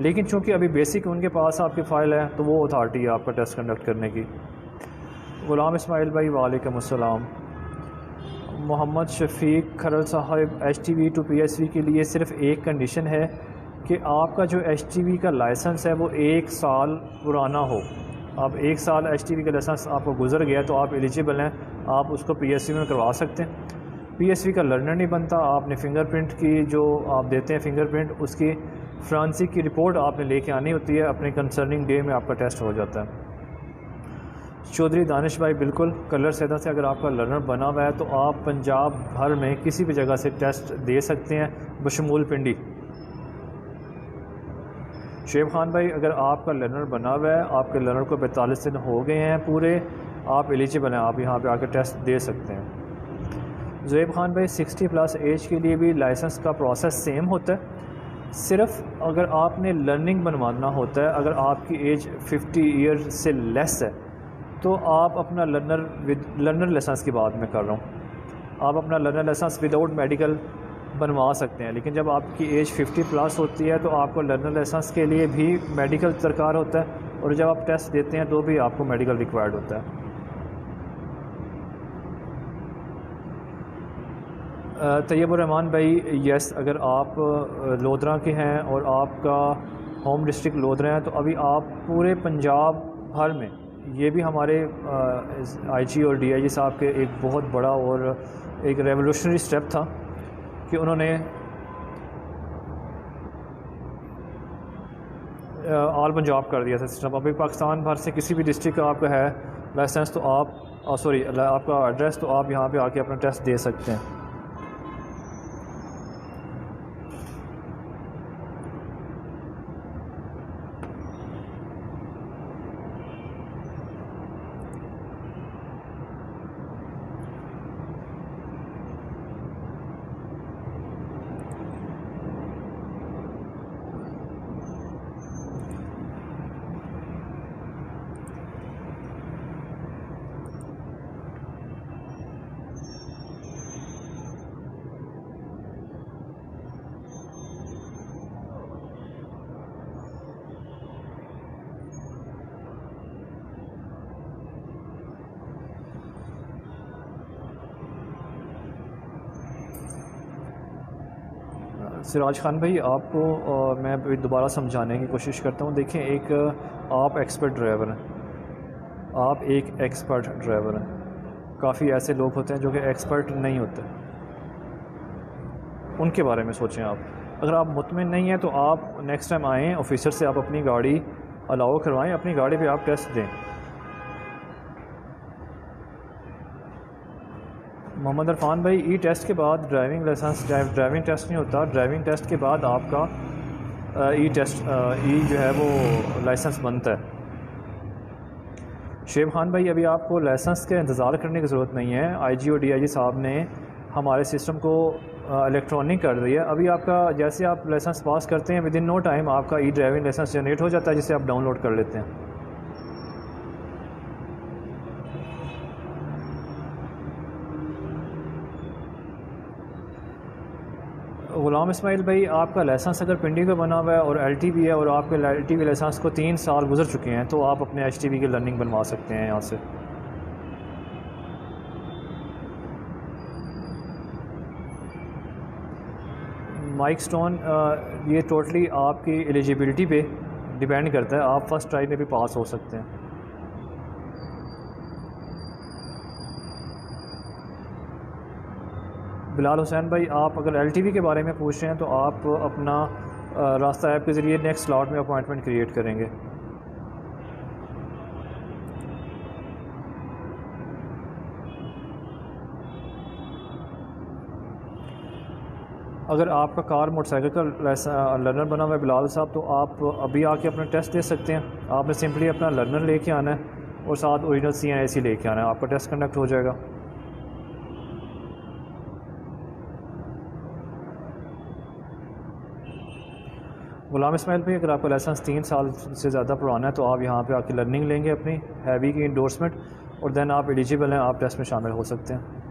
लेकिन चूंकि अभी बेसिक उनके पास आपकी फ़ाइल है तो वो अथॉरिटी है आपका टेस्ट कंडक्ट करने की। ग़ुलाम इस्माइल भाई वालेकुम अस्सलाम। मोहम्मद शफीक खरल साहब, HTV टू PSV के लिए सिर्फ़ एक कंडीशन है कि आपका जो HTV का लाइसेंस है वो 1 साल पुराना हो। अब 1 साल HTV का लाइसेंस आपको गुजर गया तो आप एलिजिबल हैं, आप उसको PSV में करवा सकते हैं। PSV का लर्नर नहीं बनता, आपने फ़िंगरप्रिंट की जो आप देते हैं फ़िंगरप्रिंट, उसकी फ्रांसिक की रिपोर्ट आपने लेके आनी होती है, अपने कंसर्निंग डे में आपका टेस्ट हो जाता है। चौधरी दानिश भाई, बिल्कुल कलर सैदा से अगर आपका लर्नर बना हुआ है तो आप पंजाब भर में किसी भी जगह से टेस्ट दे सकते हैं बशमूल पिंडी। शेब खान भाई, अगर आपका लर्नर बना हुआ है, आपके लर्नर को 42 दिन हो गए हैं पूरे, आप एलिजिबल हैं, आप यहाँ पे आकर टेस्ट दे सकते हैं। ज़ुएब खान भाई, 60+ एज के लिए भी लाइसेंस का प्रोसेस सेम होता है, सिर्फ अगर आपने लर्निंग बनवाना होता है, अगर आपकी एज 50 ईयर से लेस है तो आप अपना लर्नर लाइसेंस की बात मैं कर रहा हूँ, आप अपना लर्नर लाइसेंस विदाउट मेडिकल बनवा सकते हैं। लेकिन जब आपकी एज 50+ होती है तो आपको लर्नर लाइसेंस के लिए भी मेडिकल दरकार होता है, और जब आप टेस्ट देते हैं तो भी आपको मेडिकल रिक्वायर्ड होता है। तैयबुर रहमान भाई, यस, अगर आप लोधरा के हैं और आपका होम डिस्ट्रिक्ट लोधरा है तो अभी आप पूरे पंजाब भर में, ये भी हमारे IG और DIG साहब के एक बहुत बड़ा और एक रेवोल्यूशनरी स्टेप था कि उन्होंने ऑल पंजाब कर दिया था सिस्टम। अभी पाकिस्तान भर से किसी भी डिस्ट्रिक्ट का आपका है लाइसेंस तो आप आपका एड्रेस, तो आप यहाँ पे आके अपना टेस्ट दे सकते हैं। सिराज खान भाई, आपको मैं दोबारा समझाने की कोशिश करता हूँ। देखिए, एक आप एक्सपर्ट ड्राइवर हैं, आप एक एक्सपर्ट ड्राइवर हैं। काफ़ी ऐसे लोग होते हैं जो कि एक्सपर्ट नहीं होते, उनके बारे में सोचें आप। अगर आप मुतमिन नहीं हैं तो आप नेक्स्ट टाइम आएँ, ऑफिसर से आप अपनी गाड़ी अलाउ करवाएं, अपनी गाड़ी पे आप टेस्ट दें। मोहम्मद इरफान भाई, ई टेस्ट के बाद ड्राइविंग टेस्ट नहीं होता, ड्राइविंग टेस्ट के बाद आपका ई जो है वो लाइसेंस बनता है। शेब खान भाई, अभी आपको लाइसेंस के इंतज़ार करने की ज़रूरत नहीं है, IG और DIG साहब ने हमारे सिस्टम को इलेक्ट्रॉनिक कर दिया है। अभी आपका जैसे आप लाइसेंस पास करते हैं, विदिन नो टाइम आपका ई ड्राइविंग लाइसेंस जनरेट हो जाता है, जिसे आप डाउनलोड कर लेते हैं। ग़ुलाम इस्माइल भाई, आपका लाइसेंस अगर पिंडी का बना हुआ है और LTV है और आपके LTV लाइसेंस को 3 साल गुजर चुके हैं तो आप अपने HTV की लर्निंग बनवा सकते हैं यहाँ से। माइक स्टोन, ये टोटली आपकी एलिजिबिलिटी पे डिपेंड करता है, आप फर्स्ट ट्राई में भी पास हो सकते हैं। बिलाल हुसैन भाई, आप अगर LTV के बारे में पूछ रहे हैं तो आप अपना रास्ता ऐप के ज़रिए नेक्स्ट स्लॉट में अपॉइंटमेंट क्रिएट करेंगे। अगर आपका कार मोटरसाइकिल का लर्नर बना हुआ है बिलाल साहब, तो आप अभी आके अपना टेस्ट दे सकते हैं। आपने सिंपली अपना लर्नर लेके आना है और साथ ओरिजिनल CNIC लेके आना है, आपका टेस्ट कंडक्ट हो जाएगा। गुलाम इस्माइल भाई, अगर आपका लाइसेंस 3 साल से ज़्यादा पुराना है तो आप यहाँ पे आके लर्निंग लेंगे अपनी हैवी की इंडोर्समेंट, और देन आप एलिजिबल हैं, आप टेस्ट में शामिल हो सकते हैं।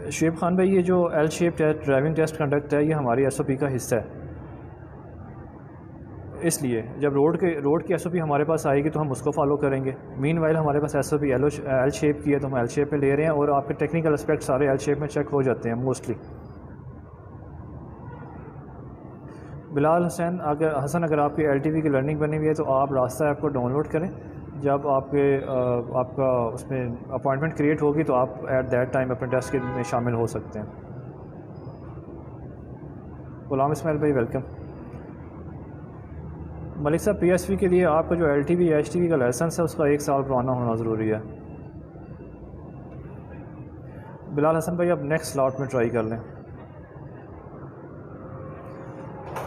शेब खान भाई, ये जो L shape driving test conduct है, ये हमारी एसओपी का हिस्सा है। इसलिए जब रोड की एसओपी हमारे पास आएगी तो हम उसको फॉलो करेंगे। मीनवाइल हमारे पास एसओपी एल शेप की है तो हम एल शेप में ले रहे हैं, और आपके टेक्निकल एस्पेक्ट सारे एल शेप में चेक हो जाते हैं मोस्टली। बिलाल हसन, अगर आपकी एलटीवी की लर्निंग बनी हुई है तो आप रास्ता ऐप को डाउनलोड करें। जब आपका उसमें अपॉइंटमेंट क्रिएट होगी तो आप एट दैट टाइम अपने टेस्ट में शामिल हो सकते हैं। गुलाम इस्माइल भाई वेलकम। मलिक साहब, पीएसवी के लिए आपका जो एलटीवी या एचटीवी का लाइसेंस है उसका 1 साल पुराना होना ज़रूरी है। बिलाल हसन भाई, अब नेक्स्ट स्लॉट में ट्राई कर लें।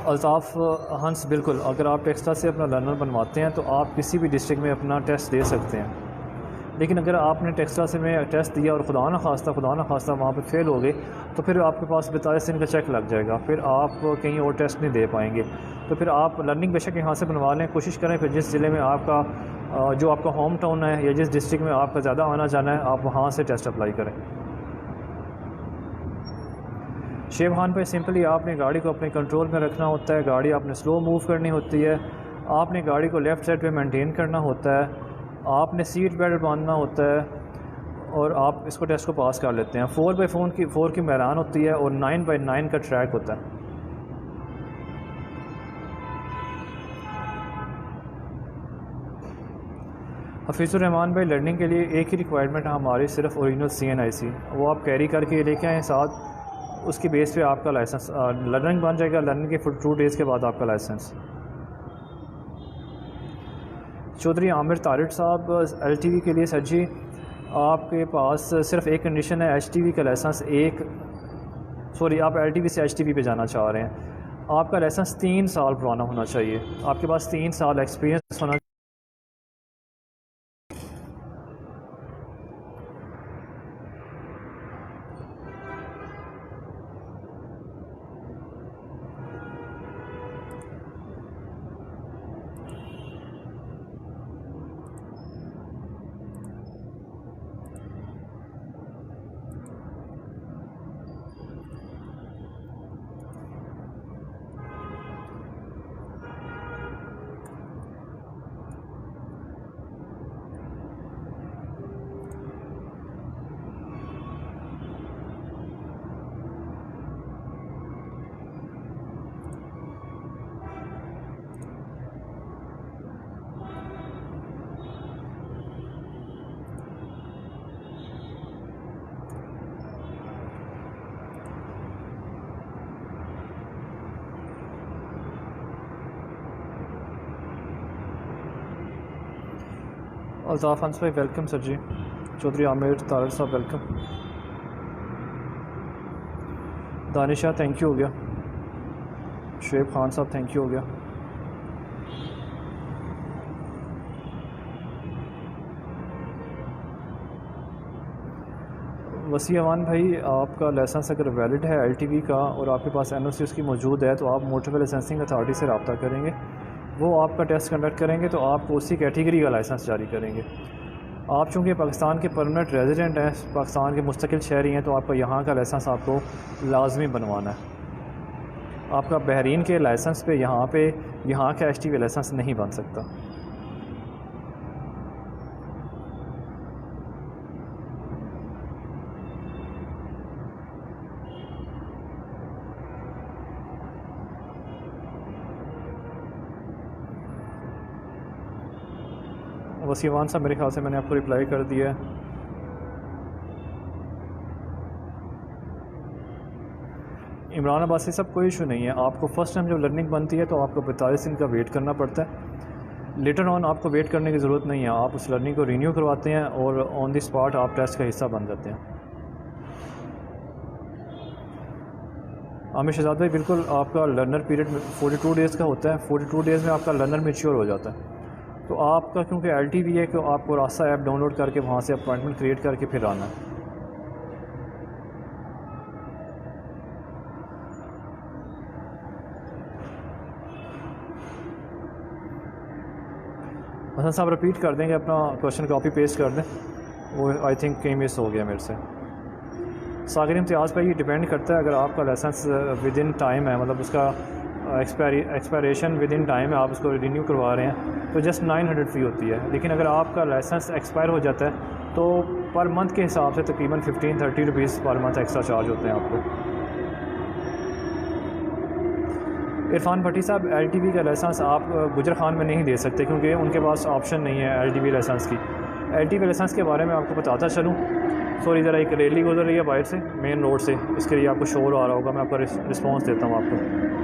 अल्ताफ़ हंस, बिल्कुल, अगर आप टेक्सटा से अपना लर्नर बनवाते हैं तो आप किसी भी डिस्ट्रिक्ट में अपना टेस्ट दे सकते हैं, लेकिन अगर आपने टेक्सटा से में टेस्ट दिया और खुदा न खास्ता वहाँ पे फेल हो गए तो फिर आपके पास 42 दिन का चेक लग जाएगा, फिर आप कहीं और टेस्ट नहीं दे पाएंगे। तो फिर आप लर्निंग बेशक यहाँ से बनवा लें, कोशिश करें फिर जिस ज़िले में आपका जो आपका होम टाउन है या जिस डिस्ट्रिक्ट में आपका ज़्यादा आना जाना है, आप वहाँ से टेस्ट अप्लाई करें। शेब खान पे, सिंपली आपने गाड़ी को अपने कंट्रोल में रखना होता है, गाड़ी आपने स्लो मूव करनी होती है, आपने गाड़ी को लेफ़्ट साइड पे मेंटेन करना होता है, आपने सीट बेल्ट बांधना होता है, और आप इसको टेस्ट को पास कर लेते हैं। 4x4 की मैदान होती है और 9x9 का ट्रैक होता है। हफीज़ुर रहमान भाई, लर्निंग के लिए एक ही रिक्वायरमेंट है हमारी, सिर्फ ओरिजिनल CNIC, वो आप कैरी करके लेके आएँ साथ, उसकी बेस पे आपका लाइसेंस लर्निंग बन जाएगा। लर्निंग के 2 डेज़ के बाद आपका लाइसेंस। चौधरी आमिर तारिक साहब, LTV के लिए सर जी आपके पास सिर्फ एक कंडीशन है, HTV का लाइसेंस आप LTV से HTV पे जाना चाह रहे हैं, आपका लाइसेंस 3 साल पुराना होना चाहिए, आपके पास 3 साल एक्सपीरियंस होना। अल्ताफ़ हंस भाई वेलकम सर जी। चौधरी आमिर तारिक साहब वेलकम। दानिशा थैंक यू हो गया। शेब खान साहब थैंक यू हो गया। वसी अमान भाई, आपका लाइसेंस अगर वैलिड है LTV का और आपके पास NOC उसकी मौजूद है तो आप मोटर लाइसेंसिंग अथॉरिटी से रब्ता करेंगे, वो आपका टेस्ट कंडक्ट करेंगे तो आपको उसी कैटेगरी का लाइसेंस जारी करेंगे। आप चूँकि पाकिस्तान के परमानेंट रेजिडेंट हैं, पाकिस्तान के मुस्तकिल शहरी हैं, तो आपका यहाँ का लाइसेंस आपको लाजमी बनवाना है। आपका बहरीन के लाइसेंस पे यहाँ का HTV लाइसेंस नहीं बन सकता। वसीवान साहब, मेरे ख्याल से मैंने आपको रिप्लाई कर दिया है। इमरान अब्बासी साहब, कोई इशू नहीं है। आपको फ़र्स्ट टाइम जब लर्निंग बनती है तो आपको 45 दिन का वेट करना पड़ता है। लेटर ऑन आपको वेट करने की ज़रूरत नहीं है, आप उस लर्निंग को रीन्यू करवाते हैं और ऑन द स्पॉट आप टेस्ट का हिस्सा बन जाते हैं। आमिर शहजाद भाई, बिल्कुल आपका लर्नर पीरियड 42 डेज़ का होता है। 42 डेज़ में आपका लर्नर मैच्योर हो जाता है। तो आपका क्योंकि LTV है कि आपको रास्ता ऐप डाउनलोड करके वहाँ से अपॉइंटमेंट क्रिएट करके फिर आना है। हसन साहब रिपीट कर देंगे, अपना क्वेश्चन कॉपी पेस्ट कर दें, वो आई थिंक कहीं मिस हो गया मेरे से। सागर इम्तियाज़ पर ये डिपेंड करता है, अगर आपका लाइसेंस विद इन टाइम है, मतलब उसका एक्सपायरेशन विद इन टाइम है, आप उसको रिन्यू करवा रहे हैं तो जस्ट 900 फ़ी होती है। लेकिन अगर आपका लाइसेंस एक्सपायर हो जाता है तो पर मंथ के हिसाब से तकरीबन 15-30 rupees per month extra charge होते हैं आपको। इरफान भट्टी साहब, LTV का लाइसेंस आप गुजर खान में नहीं दे सकते क्योंकि उनके पास ऑप्शन नहीं है LTV लाइसेंस की। LTV लाइसेंस के बारे में आपको बताता चलूँ, सॉरी ज़रा एक रैली गुजर रही है बाहर से, मेन रोड से, इसके लिए आपको शोर आ रहा होगा, मैं आपका रिस्पॉन्स देता हूँ आपको।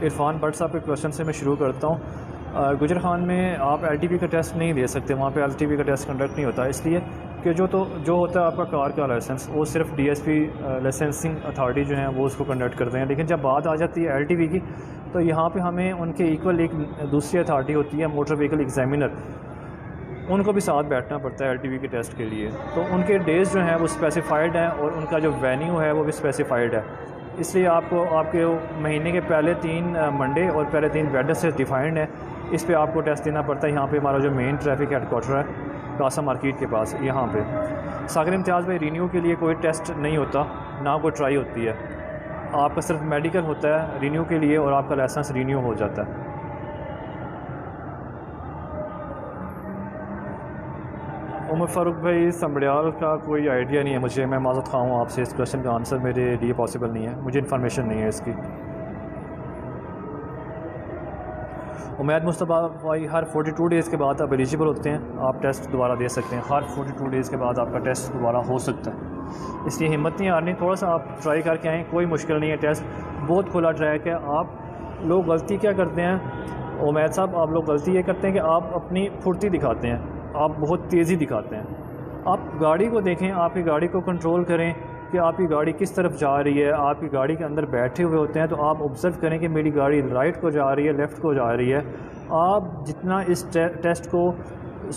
इरफान भट्ट साहब के क्वेश्चन से मैं शुरू करता हूँ। गुजर खान में आप LTV का टेस्ट नहीं दे सकते, वहाँ पे LTV का टेस्ट कंडक्ट नहीं होता, इसलिए कि जो होता है आपका कार का लाइसेंस, वो सिर्फ DSP लाइसेंसिंग अथॉरिटी जो है वो उसको कंडक्ट करते हैं। लेकिन जब बात आ जाती है LTV की, तो यहाँ पे हमें उनके इक्वल एक दूसरी अथॉरिटी होती है, मोटर व्हीकल एग्जामिनर, उनको भी साथ बैठना पड़ता है LTV के टेस्ट के लिए। तो उनके डेज़ जो हैं वो स्पेसिफाइड हैं और उनका जो वेन्यू है वो भी स्पेसिफाइड है, इसलिए आपको आपके महीने के पहले 3 मंडे और पहले 3 वेडनेसडे डिफाइंड है, इस पे आपको टेस्ट देना पड़ता है। यहाँ पे हमारा जो मेन ट्रैफिक हेडक्वार्टर है कासा मार्केट के पास, यहाँ पे। सागर इम्तियाज़ भाई, रिन्यू के लिए कोई टेस्ट नहीं होता, ना कोई ट्राई होती है, आपका सिर्फ मेडिकल होता है रिन्यू के लिए और आपका लाइसेंस रिन्यू हो जाता है। उमर फ़ारूक भाई, संबड़ियाल का कोई आइडिया नहीं है मुझे, मैं माज़रत ख़्वाह हूँ आपसे, इस क्वेश्चन का आंसर मेरे लिए पॉसिबल नहीं है, मुझे इन्फॉर्मेशन नहीं है इसकी। उमैद मुस्तफ़ा भाई, हर 42 डेज़ के बाद आप एलिजिबल होते हैं, आप टेस्ट दोबारा दे सकते हैं, हर 42 डेज़ के बाद आपका टेस्ट दोबारा हो सकता है, इसलिए हिम्मत नहीं हारनी, थोड़ा सा आप ट्राई करके आएँ, कोई मुश्किल नहीं है, टेस्ट बहुत खुला ट्रैक है। आप लोग गलती क्या करते हैं उमैद साहब, आप लोग गलती ये करते हैं कि आप अपनी फुर्ती दिखाते हैं, आप बहुत तेज़ी दिखाते हैं। आप गाड़ी को देखें, आपकी गाड़ी को कंट्रोल करें कि आपकी गाड़ी किस तरफ जा रही है। आपकी गाड़ी के अंदर बैठे हुए होते हैं तो आप ऑब्ज़र्व करें कि मेरी गाड़ी राइट को जा रही है, लेफ़्ट को जा रही है। आप जितना इस टेस्ट को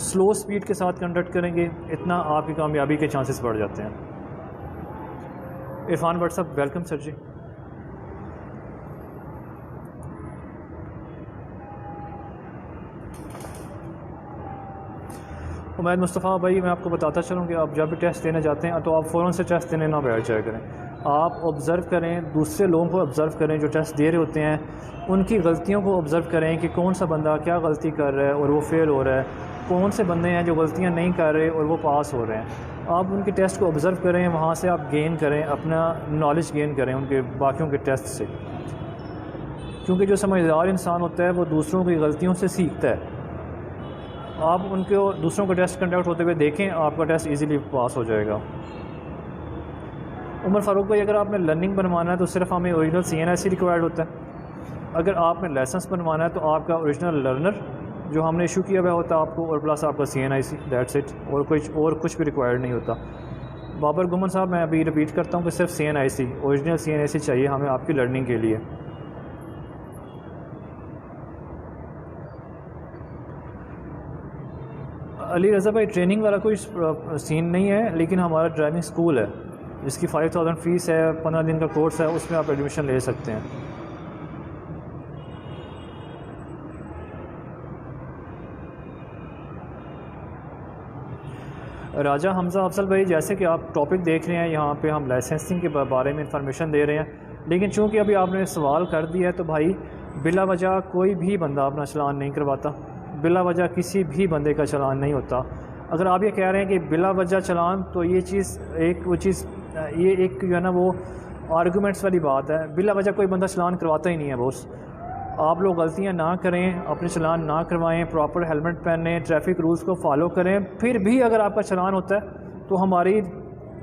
स्लो स्पीड के साथ कंडक्ट करेंगे, इतना आपकी कामयाबी के चांसेस बढ़ जाते हैं। इरफान भट्ट साहब, वेलकम सर जी। उमैद मुस्तफ़ा भाई, मैं आपको बताता चलूँ कि आप जब भी टेस्ट देने जाते हैं तो आप फ़ौरन से टेस्ट देने ना बैठ जाया करें, आप ऑब्ज़र्व करें, दूसरे लोगों को ऑब्ज़र्व करें जो टेस्ट दे रहे होते हैं, उनकी गलतियों को ऑब्ज़र्व करें कि कौन सा बंदा क्या गलती कर रहा है और वो फेल हो रहा है, कौन से बंदे हैं जो गलतियाँ नहीं कर रहे और वो पास हो रहे हैं। आप उनके टेस्ट को ऑब्ज़र्व करें, वहाँ से आप गेन करें, अपना नॉलेज गेन करें उनके बाकियों के टेस्ट से, क्योंकि जो समझदार इंसान होता है वो दूसरों की गलतियों से सीखता है। आप उनके दूसरों का टेस्ट कंडक्ट होते हुए देखें, आपका टेस्ट इजीली पास हो जाएगा। उमर फ़ारूक भाई, अगर आपने लर्निंग बनवाना है तो सिर्फ हमें ओरिजिनल CNIC रिक्वायर्ड होता है। अगर आपने लाइसेंस बनवाना है तो आपका ओरिजिनल लर्नर जो हमने इशू किया हुआ होता है आपको, और प्लस आपका CNIC, दैट्स इट, और कुछ भी रिक्वायर्ड नहीं होता। बाबर गुमन साहब, मैं अभी रिपीट करता हूँ कि सिर्फ CNIC, ओरिजिनल CNIC चाहिए हमें आपकी लर्निंग के लिए। अली रज़ा भाई, ट्रेनिंग वाला कोई सीन नहीं है, लेकिन हमारा ड्राइविंग स्कूल है जिसकी 5000 फ़ीस है, 15 दिन का कोर्स है, उसमें आप एडमिशन ले सकते हैं। राजा हमज़ा अफजल भाई, जैसे कि आप टॉपिक देख रहे हैं, यहाँ पे हम लाइसेंसिंग के बारे में इंफॉर्मेशन दे रहे हैं, लेकिन चूँकि अभी आपने सवाल कर दिया है तो भाई बिला वजह कोई भी बंदा अपना चलान नहीं करवाता, बिला वजह किसी भी बंदे का चलान नहीं होता। अगर आप ये कह रहे हैं कि बिला वजह चलान, तो ये चीज़ एक वो चीज़ ये एक जो है ना वो आर्गूमेंट्स वाली बात है, बिला वजह कोई बंदा चलान करवाता ही नहीं है बॉस। आप लोग गलतियां ना करें, अपने चलान ना करवाएं, प्रॉपर हेलमेट पहने, ट्रैफिक रूल्स को फॉलो करें। फिर भी अगर आपका चलान होता है तो हमारी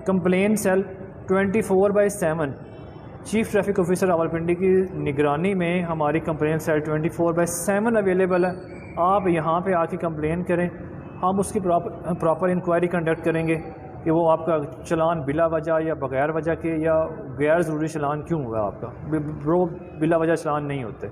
complaint cell 24/7 chief traffic officer Rawalpindi की निगरानी में हमारी कंप्लेन सेल 24/7 अवेलेबल है। आप यहाँ पे आके कंप्लेन करें, हम उसकी प्रॉपर इंक्वायरी कंडक्ट करेंगे कि वो आपका चलान बिला वजह या बग़ैर वजह के या गैर ज़रूरी चलान क्यों हुआ आपका। ब्रो, बिला वजह चलान नहीं होते।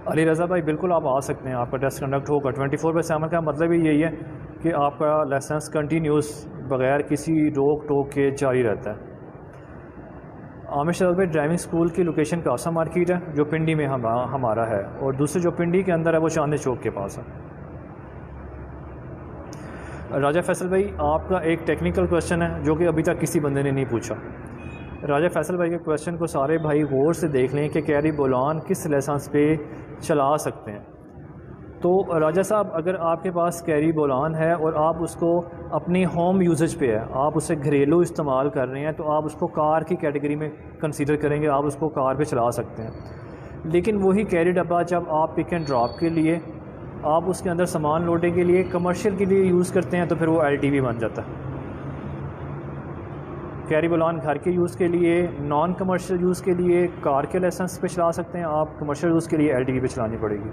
अली रज़ा भाई बिल्कुल आप आ सकते हैं, आपका टेस्ट कंडक्ट होगा। 24/7 का मतलब ही यही है कि आपका लाइसेंस कंटिन्यूस बग़ैर किसी रोक टोक के जारी रहता है। आमिर शहजाद भाई ड्राइविंग स्कूल की लोकेशन कासा मार्केट है जो पिंडी में हमारा है, और दूसरे जो पिंडी के अंदर है वो चांदनी चौक के पास है। राजा फैसल भाई आपका एक टेक्निकल क्वेश्चन है जो कि अभी तक किसी बंदे ने नहीं पूछा। राजा फैसल भाई के क्वेश्चन को सारे भाई गौर से देख लें कि कैरी बोलान किस लाइसेंस पे चला सकते हैं। तो राजा साहब, अगर आपके पास कैरी बोलान है और आप उसको अपनी होम यूजेज पे है, आप उसे घरेलू इस्तेमाल कर रहे हैं, तो आप उसको कार की कैटेगरी में कंसीडर करेंगे, आप उसको कार पे चला सकते हैं। लेकिन वही कैरी डब्बा जब आप पिक एंड ड्रॉप के लिए, आप उसके अंदर सामान लोडने के लिए, कमर्शियल के लिए यूज़ करते हैं, तो फिर वो LTV बन जाता है। कैरी बोलान घर के यूज़ के लिए, नॉन कमर्शियल यूज़ के लिए कार के लाइसेंस पे चला सकते हैं आप, कमर्शियल यूज़ के लिए LTV पे चलानी पड़ेगी।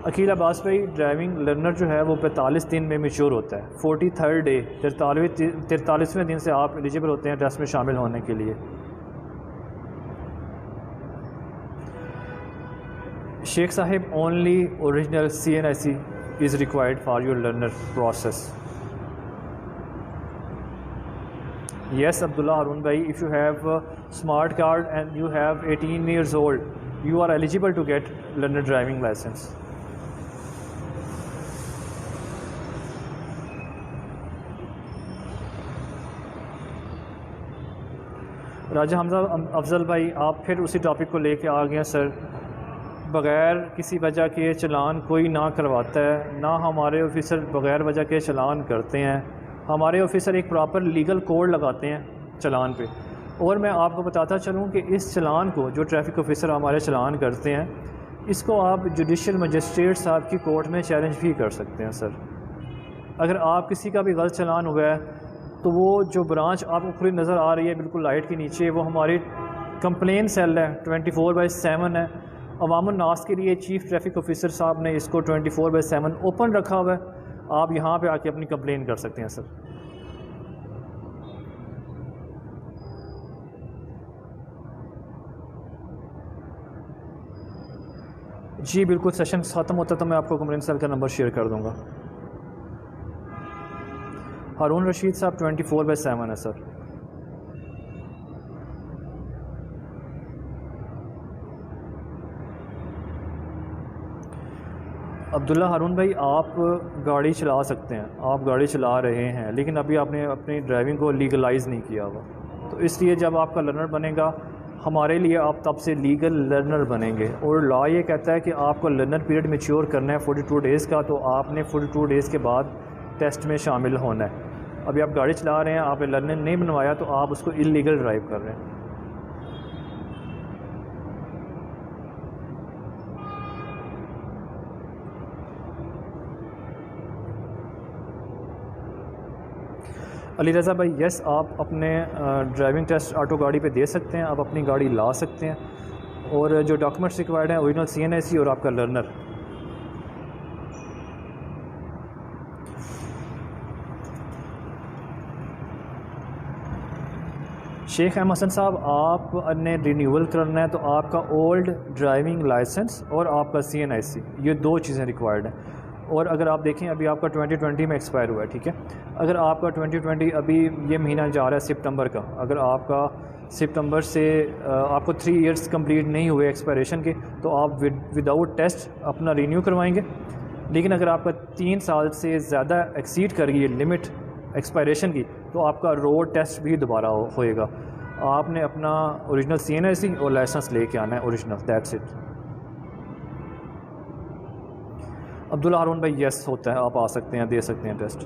अकील अब्बास भाई ड्राइविंग लर्नर जो है वो 45 दिन में मैच्योर होता है। 43rd डे 43वें दिन से आप एलिजिबल होते हैं टेस्ट में शामिल होने के लिए। Sheikh Sahib only original CNIC is required for your learner process. Yes, Abdullah Harun bhai, if you have a smart card and you have 18 years old, you are eligible to get learner driving license. राजा हमजा अफजल भाई आप फिर उसी topic को लेके आ गए sir. बग़ैर किसी वजह के चलान कोई ना करवाता है, ना हमारे ऑफिसर बग़ैर वजह के चलान करते हैं। हमारे ऑफिसर एक प्रॉपर लीगल कोड लगाते हैं चलान पे। और मैं आपको बताता चलूँ कि इस चलान को जो ट्रैफिक ऑफिसर हमारे चलान करते हैं, इसको आप जुडिशल मजिस्ट्रेट साहब की कोर्ट में चैलेंज भी कर सकते हैं सर। अगर आप किसी का भी गलत चलान हुआ है तो वो जो ब्रांच आपको खुली नज़र आ रही है बिल्कुल लाइट के नीचे, वो हमारी कंप्लेन सेल है, 24/7 है। अवामुन नास के लिए चीफ़ ट्रैफिक ऑफिसर साहब ने इसको 24/7 ओपन रखा हुआ है। आप यहाँ पे आके अपनी कंप्लेन कर सकते हैं सर। जी बिल्कुल, सेशन ख़त्म होता तो मैं आपको कंप्लेन सेल का नंबर शेयर कर दूँगा। हारून रशीद साहब 24/7 है सर। अब्दुल्ला हारून भाई आप गाड़ी चला सकते हैं, आप गाड़ी चला रहे हैं, लेकिन अभी आपने अपनी ड्राइविंग को लीगलाइज़ नहीं किया हुआ, तो इसलिए जब आपका लर्नर बनेगा हमारे लिए आप तब से लीगल लर्नर बनेंगे। और लॉ ये कहता है कि आपको लर्नर पीरियड मैच्योर करना है 42 डेज़ का, तो आपने 42 डेज़ के बाद टेस्ट में शामिल होना है। अभी आप गाड़ी चला रहे हैं, आपने लर्नर नहीं बनवाया, तो आप उसको इलीगल ड्राइव कर रहे हैं। अली रज़ा भाई यस, आप अपने ड्राइविंग टेस्ट ऑटो गाड़ी पे दे सकते हैं, आप अपनी गाड़ी ला सकते हैं, और जो डॉक्यूमेंट्स रिक्वायर्ड हैं ओरिजिनल CNIC और आपका लर्नर। शेख अहमद हसन साहब आपने रिन्यूअल करना है तो आपका ओल्ड ड्राइविंग लाइसेंस और आपका CNIC, ये 2 चीज़ें रिक्वायर्ड हैं। और अगर आप देखें अभी आपका 2020 में एक्सपायर हुआ है, ठीक है, अगर आपका 2020 अभी ये महीना जा रहा है सितंबर का, अगर आपका सितंबर से आपको 3 इयर्स कंप्लीट नहीं हुए एक्सपायरेशन के, तो आप विदाउट टेस्ट अपना रिन्यू करवाएंगे। लेकिन अगर आपका 3 साल से ज़्यादा एक्सीड कर गई लिमिट एक्सपायरेशन की, तो आपका रोड टेस्ट भी दोबारा होएगा। आपने अपना ओरिजिनल CNIC और लाइसेंस लेके आना है ओरिजिनल, दैट्स इट। अब्दुल्ला हारून भाई यस होता है, आप आ सकते हैं, दे सकते हैं टेस्ट।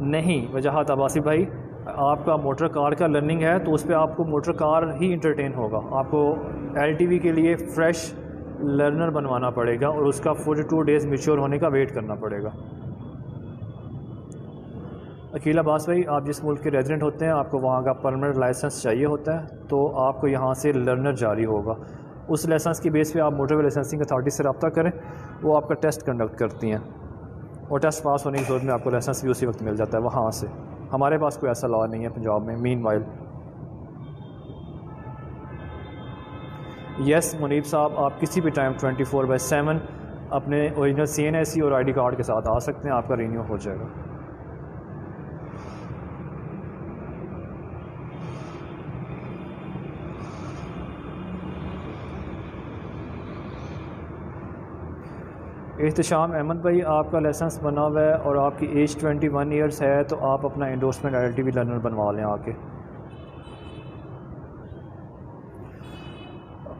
नहीं वजाहत अब्बासी भाई, आपका मोटर कार का लर्निंग है तो उस पर आपको मोटर कार ही इंटरटेन होगा, आपको एलटीवी के लिए फ़्रेश लर्नर बनवाना पड़ेगा और उसका 42 डेज़ मैच्योर होने का वेट करना पड़ेगा। अकील अब्बास भाई, आप जिस मुल्क के रेजिडेंट होते हैं आपको वहाँ का परमानेंट लाइसेंस चाहिए होता है, तो आपको यहाँ से लर्नर जारी होगा। उस लाइसेंस की बेस पे आप मोटरवे लाइसेंसिंग अथॉरिटी से रब्ता करें, वो आपका टेस्ट कंडक्ट करती हैं और टेस्ट पास होने की सूरत में आपको लाइसेंस भी उसी वक्त मिल जाता है वहाँ से। हमारे पास कोई ऐसा लॉ नहीं है पंजाब में। मीनवाइल यस मुनीब साहब, आप किसी भी टाइम 24/7 अपने ओरिजिनल CNIC और ID कार्ड के साथ आ सकते हैं, आपका रिन्यू हो जाएगा। एहतशाम अहमद भाई, आपका लाइसेंस बना हुआ है और आपकी एज 21 ईयर्स है तो आप अपना एंडोर्समेंट LTV लर्नर बनवा लें आके।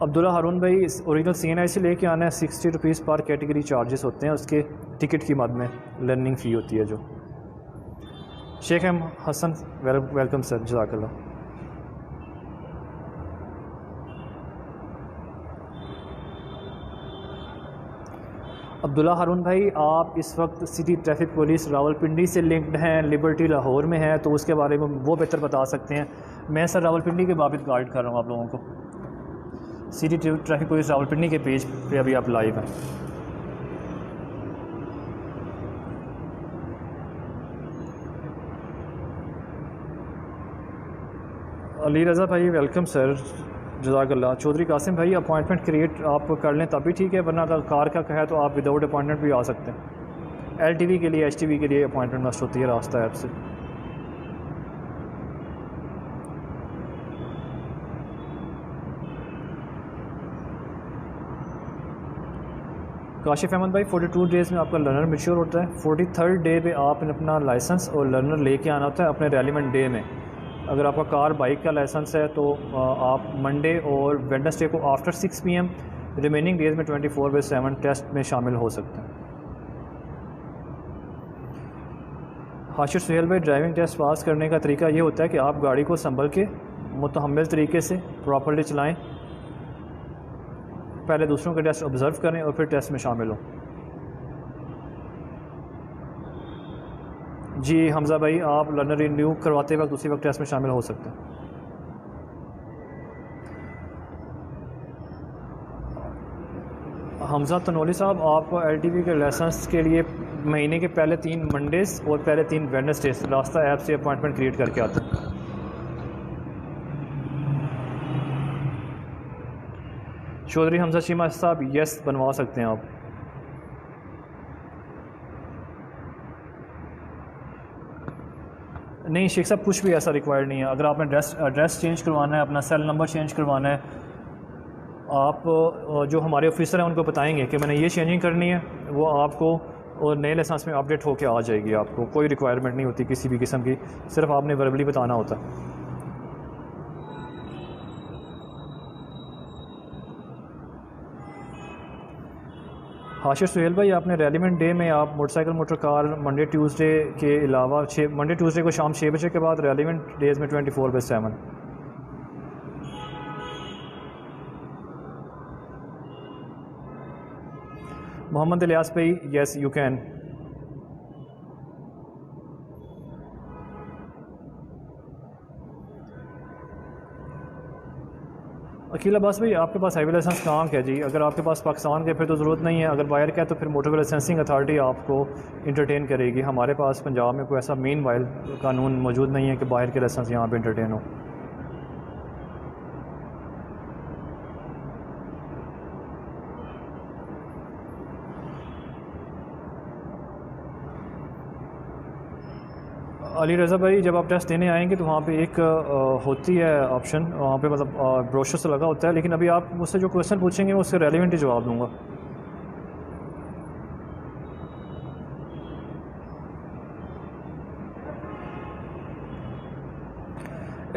अब्दुल्ला हारून भाई, ओरिजिनल CNIC लेके आना है, 60 रुपीज़ पर कैटेगरी चार्जेस होते हैं, उसके टिकट की मद में लर्निंग फ़ी होती है जो। Sheikh M Hasan welcome sir, जज़ाकल्लाह। अब्दुल्ला हारून भाई, आप इस वक्त सिटी ट्रैफिक पुलिस रावलपिंडी से लिंक्ड हैं, लिबर्टी लाहौर में है, तो उसके बारे में वो बेहतर बता सकते हैं। मैं सर रावलपिंडी के बाबत गाइड कर रहा हूँ आप लोगों को। सिटी ट्रैफिक पुलिस रावलपिंडी के पेज पे अभी आप लाइव हैं। अली रज़ा भाई वेलकम सर, जज़ाकल्लाह। चौधरी कासिम भाई, अपॉइंटमेंट क्रिएट आप कर लें तभी ठीक है, वरना अगर कार का कहे तो आप विदाउट अपॉइंटमेंट भी आ सकते हैं। LTV के लिए HTV के लिए अपॉइंटमेंट मस्ट होती है रास्ता ऐप से। काशिफ अहमद भाई, 42 डेज़ में आपका लर्नर मैच्योर होता है। 43rd डे पे आपने अपना लाइसेंस और लर्नर लेके आना होता है अपने रेलिवेंट डे में। अगर आपका कार बाइक का लाइसेंस है तो आप मंडे और वेडनेसडे को आफ्टर 6 PM रिमेनिंग डेज़ में 24/7 टेस्ट में शामिल हो सकते हैं। हाशिर सुहेल भाई, ड्राइविंग टेस्ट पास करने का तरीका ये होता है कि आप गाड़ी को संभल के मुतहम्मिल तरीके से प्रॉपर्ली चलाएं, पहले दूसरों के टेस्ट ऑब्ज़र्व करें और फिर टेस्ट में शामिल हों। जी हमज़ा भाई, आप लर्नर रिन्यू करवाते वक्त उसी वक्त टेस्ट में शामिल हो सकते हैं। हमज़ा तनोली साहब, आप LTV के लाइसेंस के लिए महीने के पहले 3 मंडेज़ और पहले 3 वेडनेसडेज़ रास्ता ऐप से अपॉइंटमेंट क्रिएट करके आते हैं। चौधरी हमज़ा शीमा साहब, यस बनवा सकते हैं आप। नहीं शेख साहब, कुछ भी ऐसा रिक्वायर्ड नहीं है। अगर आपने एड्रेस चेंज करवाना है, अपना सेल नंबर चेंज करवाना है, आप जो हमारे ऑफिसर हैं उनको बताएंगे कि मैंने ये चेंजिंग करनी है, वो आपको और नए लाइसेंस में अपडेट होके आ जाएगी। आपको कोई रिक्वायरमेंट नहीं होती किसी भी किस्म की, सिर्फ आपने वर्बली बताना होता है। हाशिर सुहेल भाई, आपने रेलिवेंट डे में आप motorcycle motor car Monday Tuesday के अलावा मंडे ट्यूसडे को शाम 6 बजे के बाद रेलिवेंट डेज़ में 24/7। मोहम्मद इलियास भाई, yes you can. Aqeel Abbas भाई, आपके पास हाईवे लाइसेंस कहाँ का है जी? अगर आपके पास पाकिस्तान के फिर तो ज़रूरत नहीं है, अगर बाहर का है तो फिर मोटरवे लाइसेंसिंग अथॉरिटी आपको इंटरटेन करेगी। हमारे पास पंजाब में कोई ऐसा मेन वाइल कानून मौजूद नहीं है कि बाहर के लाइसेंस यहाँ पे इंटरटेन हो। अली रज़ा भाई, जब आप टेस्ट देने आएंगे तो वहाँ पे एक होती है ऑप्शन, वहाँ पे मतलब ब्रोशर से लगा होता है, लेकिन अभी आप मुझसे जो क्वेश्चन पूछेंगे मैं उसके रेलिवेंट ही जवाब दूंगा।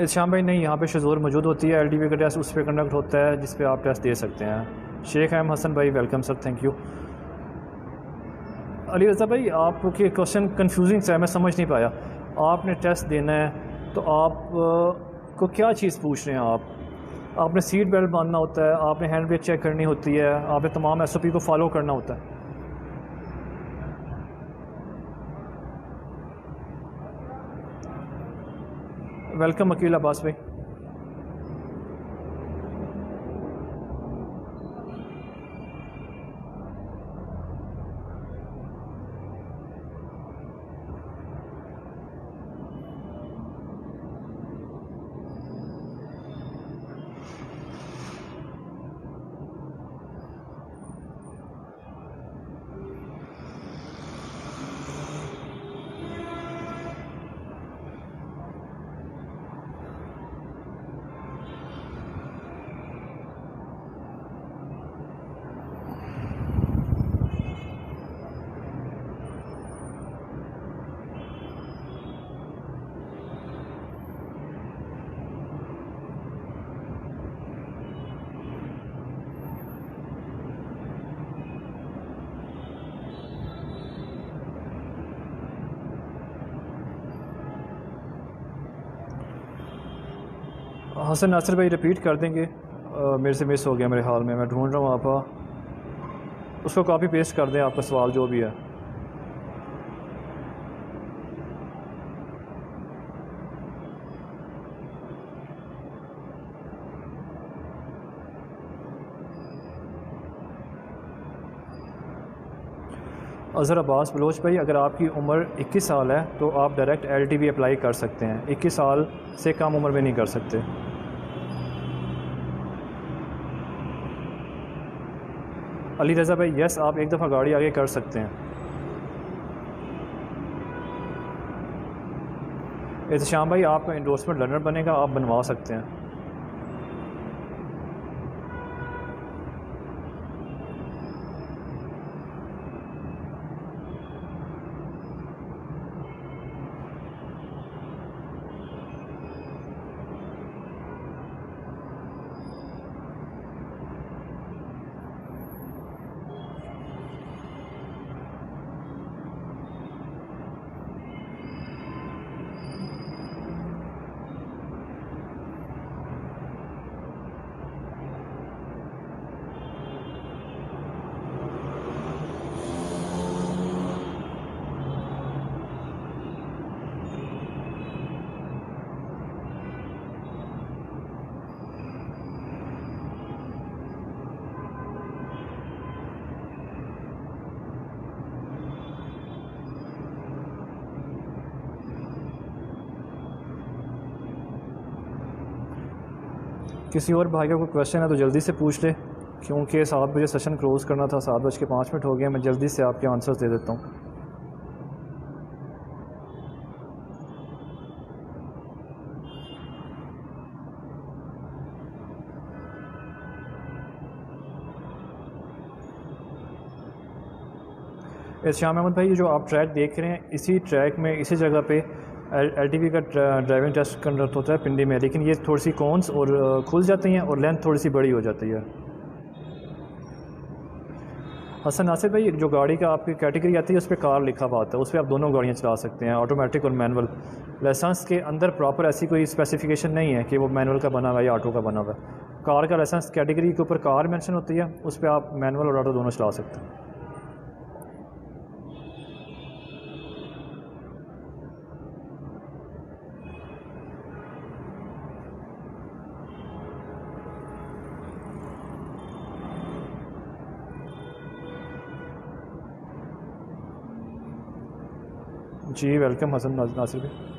श्याम भाई नहीं, यहाँ पे शजूर मौजूद होती है, LTV का टेस्ट उस पर कंडक्ट होता है जिस पे आप टेस्ट दे सकते हैं। शेख एम हसन भाई welcome sir, thank you. Ali Raza भाई आपके क्वेश्चन कंफ्यूजिंग सा है, मैं समझ नहीं पाया। आपने टेस्ट देना है तो आप को क्या चीज़ पूछ रहे हैं आप? आपने सीट बेल्ट बांधना होता है, आपने हैंड ब्रेक चेक करनी होती है, आपने तमाम SOP को फॉलो करना होता है। वेलकम अकील अब्बास भाई। हसन नासिर भाई रिपीट कर देंगे, मेरे से मिस हो गया मेरे हाल में, मैं ढूंढ रहा हूँ। आप उसको कॉपी पेस्ट कर दें, आपका सवाल जो भी है। अज़हर अब्बास बलोच भाई, अगर आपकी उम्र 21 साल है तो आप डायरेक्ट LTV अप्लाई कर सकते हैं, 21 साल से कम उम्र में नहीं कर सकते। अली रज़ा भाई यस, आप एक दफ़ा गाड़ी आगे कर सकते हैं। एहतशाम भाई आपका इंडोर्समेंट लर्नर बनेगा, आप बनवा सकते हैं। किसी और भाई का कोई क्वेश्चन है तो जल्दी से पूछ ले, क्योंकि 7 बजे सेशन क्लोज़ करना था, 7:05 हो गया। मैं जल्दी से आपके आंसर्स दे देता हूँ। श्याम अहमद भाई, जो आप ट्रैक देख रहे हैं, इसी ट्रैक में इसी जगह पे LTV का ड्राइविंग टेस्ट कंडक्ट होता है पिंडी में, लेकिन ये थोड़ी सी कॉन्स और खुल जाती हैं और लेंथ थोड़ी सी बड़ी हो जाती है। हसन नासिर भाई, जो गाड़ी का आपकी कैटेगरी आती है उस पर कार लिखा हुआ आता है, उस पर आप दोनों गाड़ियाँ चला सकते हैं, ऑटोमेटिक और मैनुअल। लाइसेंस के अंदर प्रॉपर ऐसी कोई स्पेसिफिकेशन नहीं है कि वो मैनुअल का बना हुआ है या ऑटो का बना हुआ है। कार का लाइसेंस कैटेगरी के ऊपर कार मेंशन होती है, उस पर आप मैनुअल और ऑटो दोनों चला सकते हैं। जी वेलकम हसन नासिर भाई।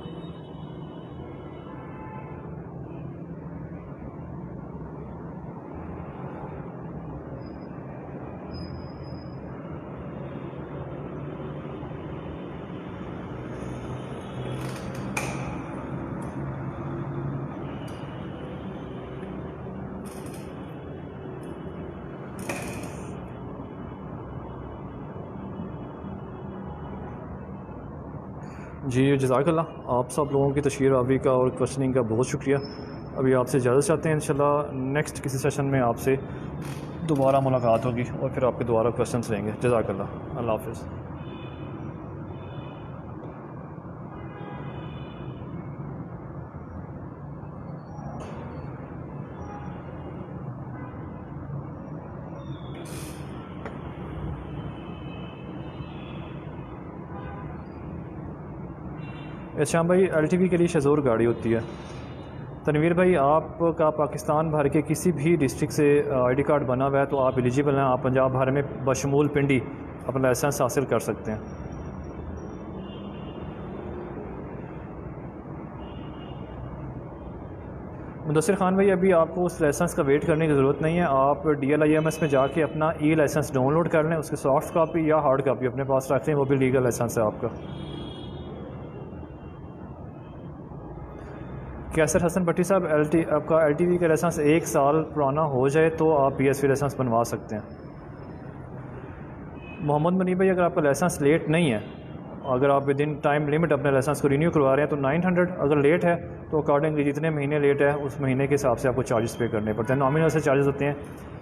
जी जज़ाकल्लाह, आप सब लोगों की तशरीफ़ आवरी का और क्वेश्चनिंग का बहुत शुक्रिया। अभी आपसे इजाज़त चाहते हैं, इंशाल्लाह नेक्स्ट किसी सेशन में आपसे दोबारा मुलाकात होगी और फिर आपके दोबारा क्वेश्चंस लेंगे। जज़ाकल्लाह, अल्लाह हाफ़िज़। अच्छा भाई, एलटीवी के लिए शज़ोर गाड़ी होती है। तनवीर भाई, आपका पाकिस्तान भर के किसी भी डिस्ट्रिक्ट से आईडी कार्ड बना हुआ है तो आप एलिजिबल हैं, आप पंजाब भर में बशमूल पिंडी अपना लाइसेंस हासिल कर सकते हैं। मुदस्सिर खान भाई, अभी आपको उस लाइसेंस का वेट करने की ज़रूरत नहीं है, आप DLIMS में जाके अपना ई लाइसेंस डाउनलोड कर लें, उसकी सॉफ्ट कापी या हार्ड कापी अपने पास रख लें, वो भी लीगल लाइसेंस है आपका। कैसर हसन भट्टी साहब, आपका LTV का लाइसेंस 1 साल पुराना हो जाए तो आप PSV लाइसेंस बनवा सकते हैं। मोहम्मद मनी भाई, अगर आपका लाइसेंस लेट नहीं है, अगर आप विद इन टाइम लिमिट अपने लाइसेंस को रिन्यू करवा रहे हैं तो 900, अगर लेट है तो अकॉर्डिंगली जितने महीने लेट है उस महीने के हिसाब से आपको चार्जेस पे करने पड़ते हैं। नॉमिनल से चार्जेस होते हैं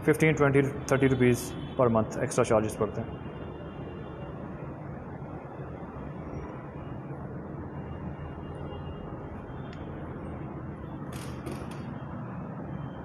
15, 20, 30 rupees per month extra charges पड़ते हैं।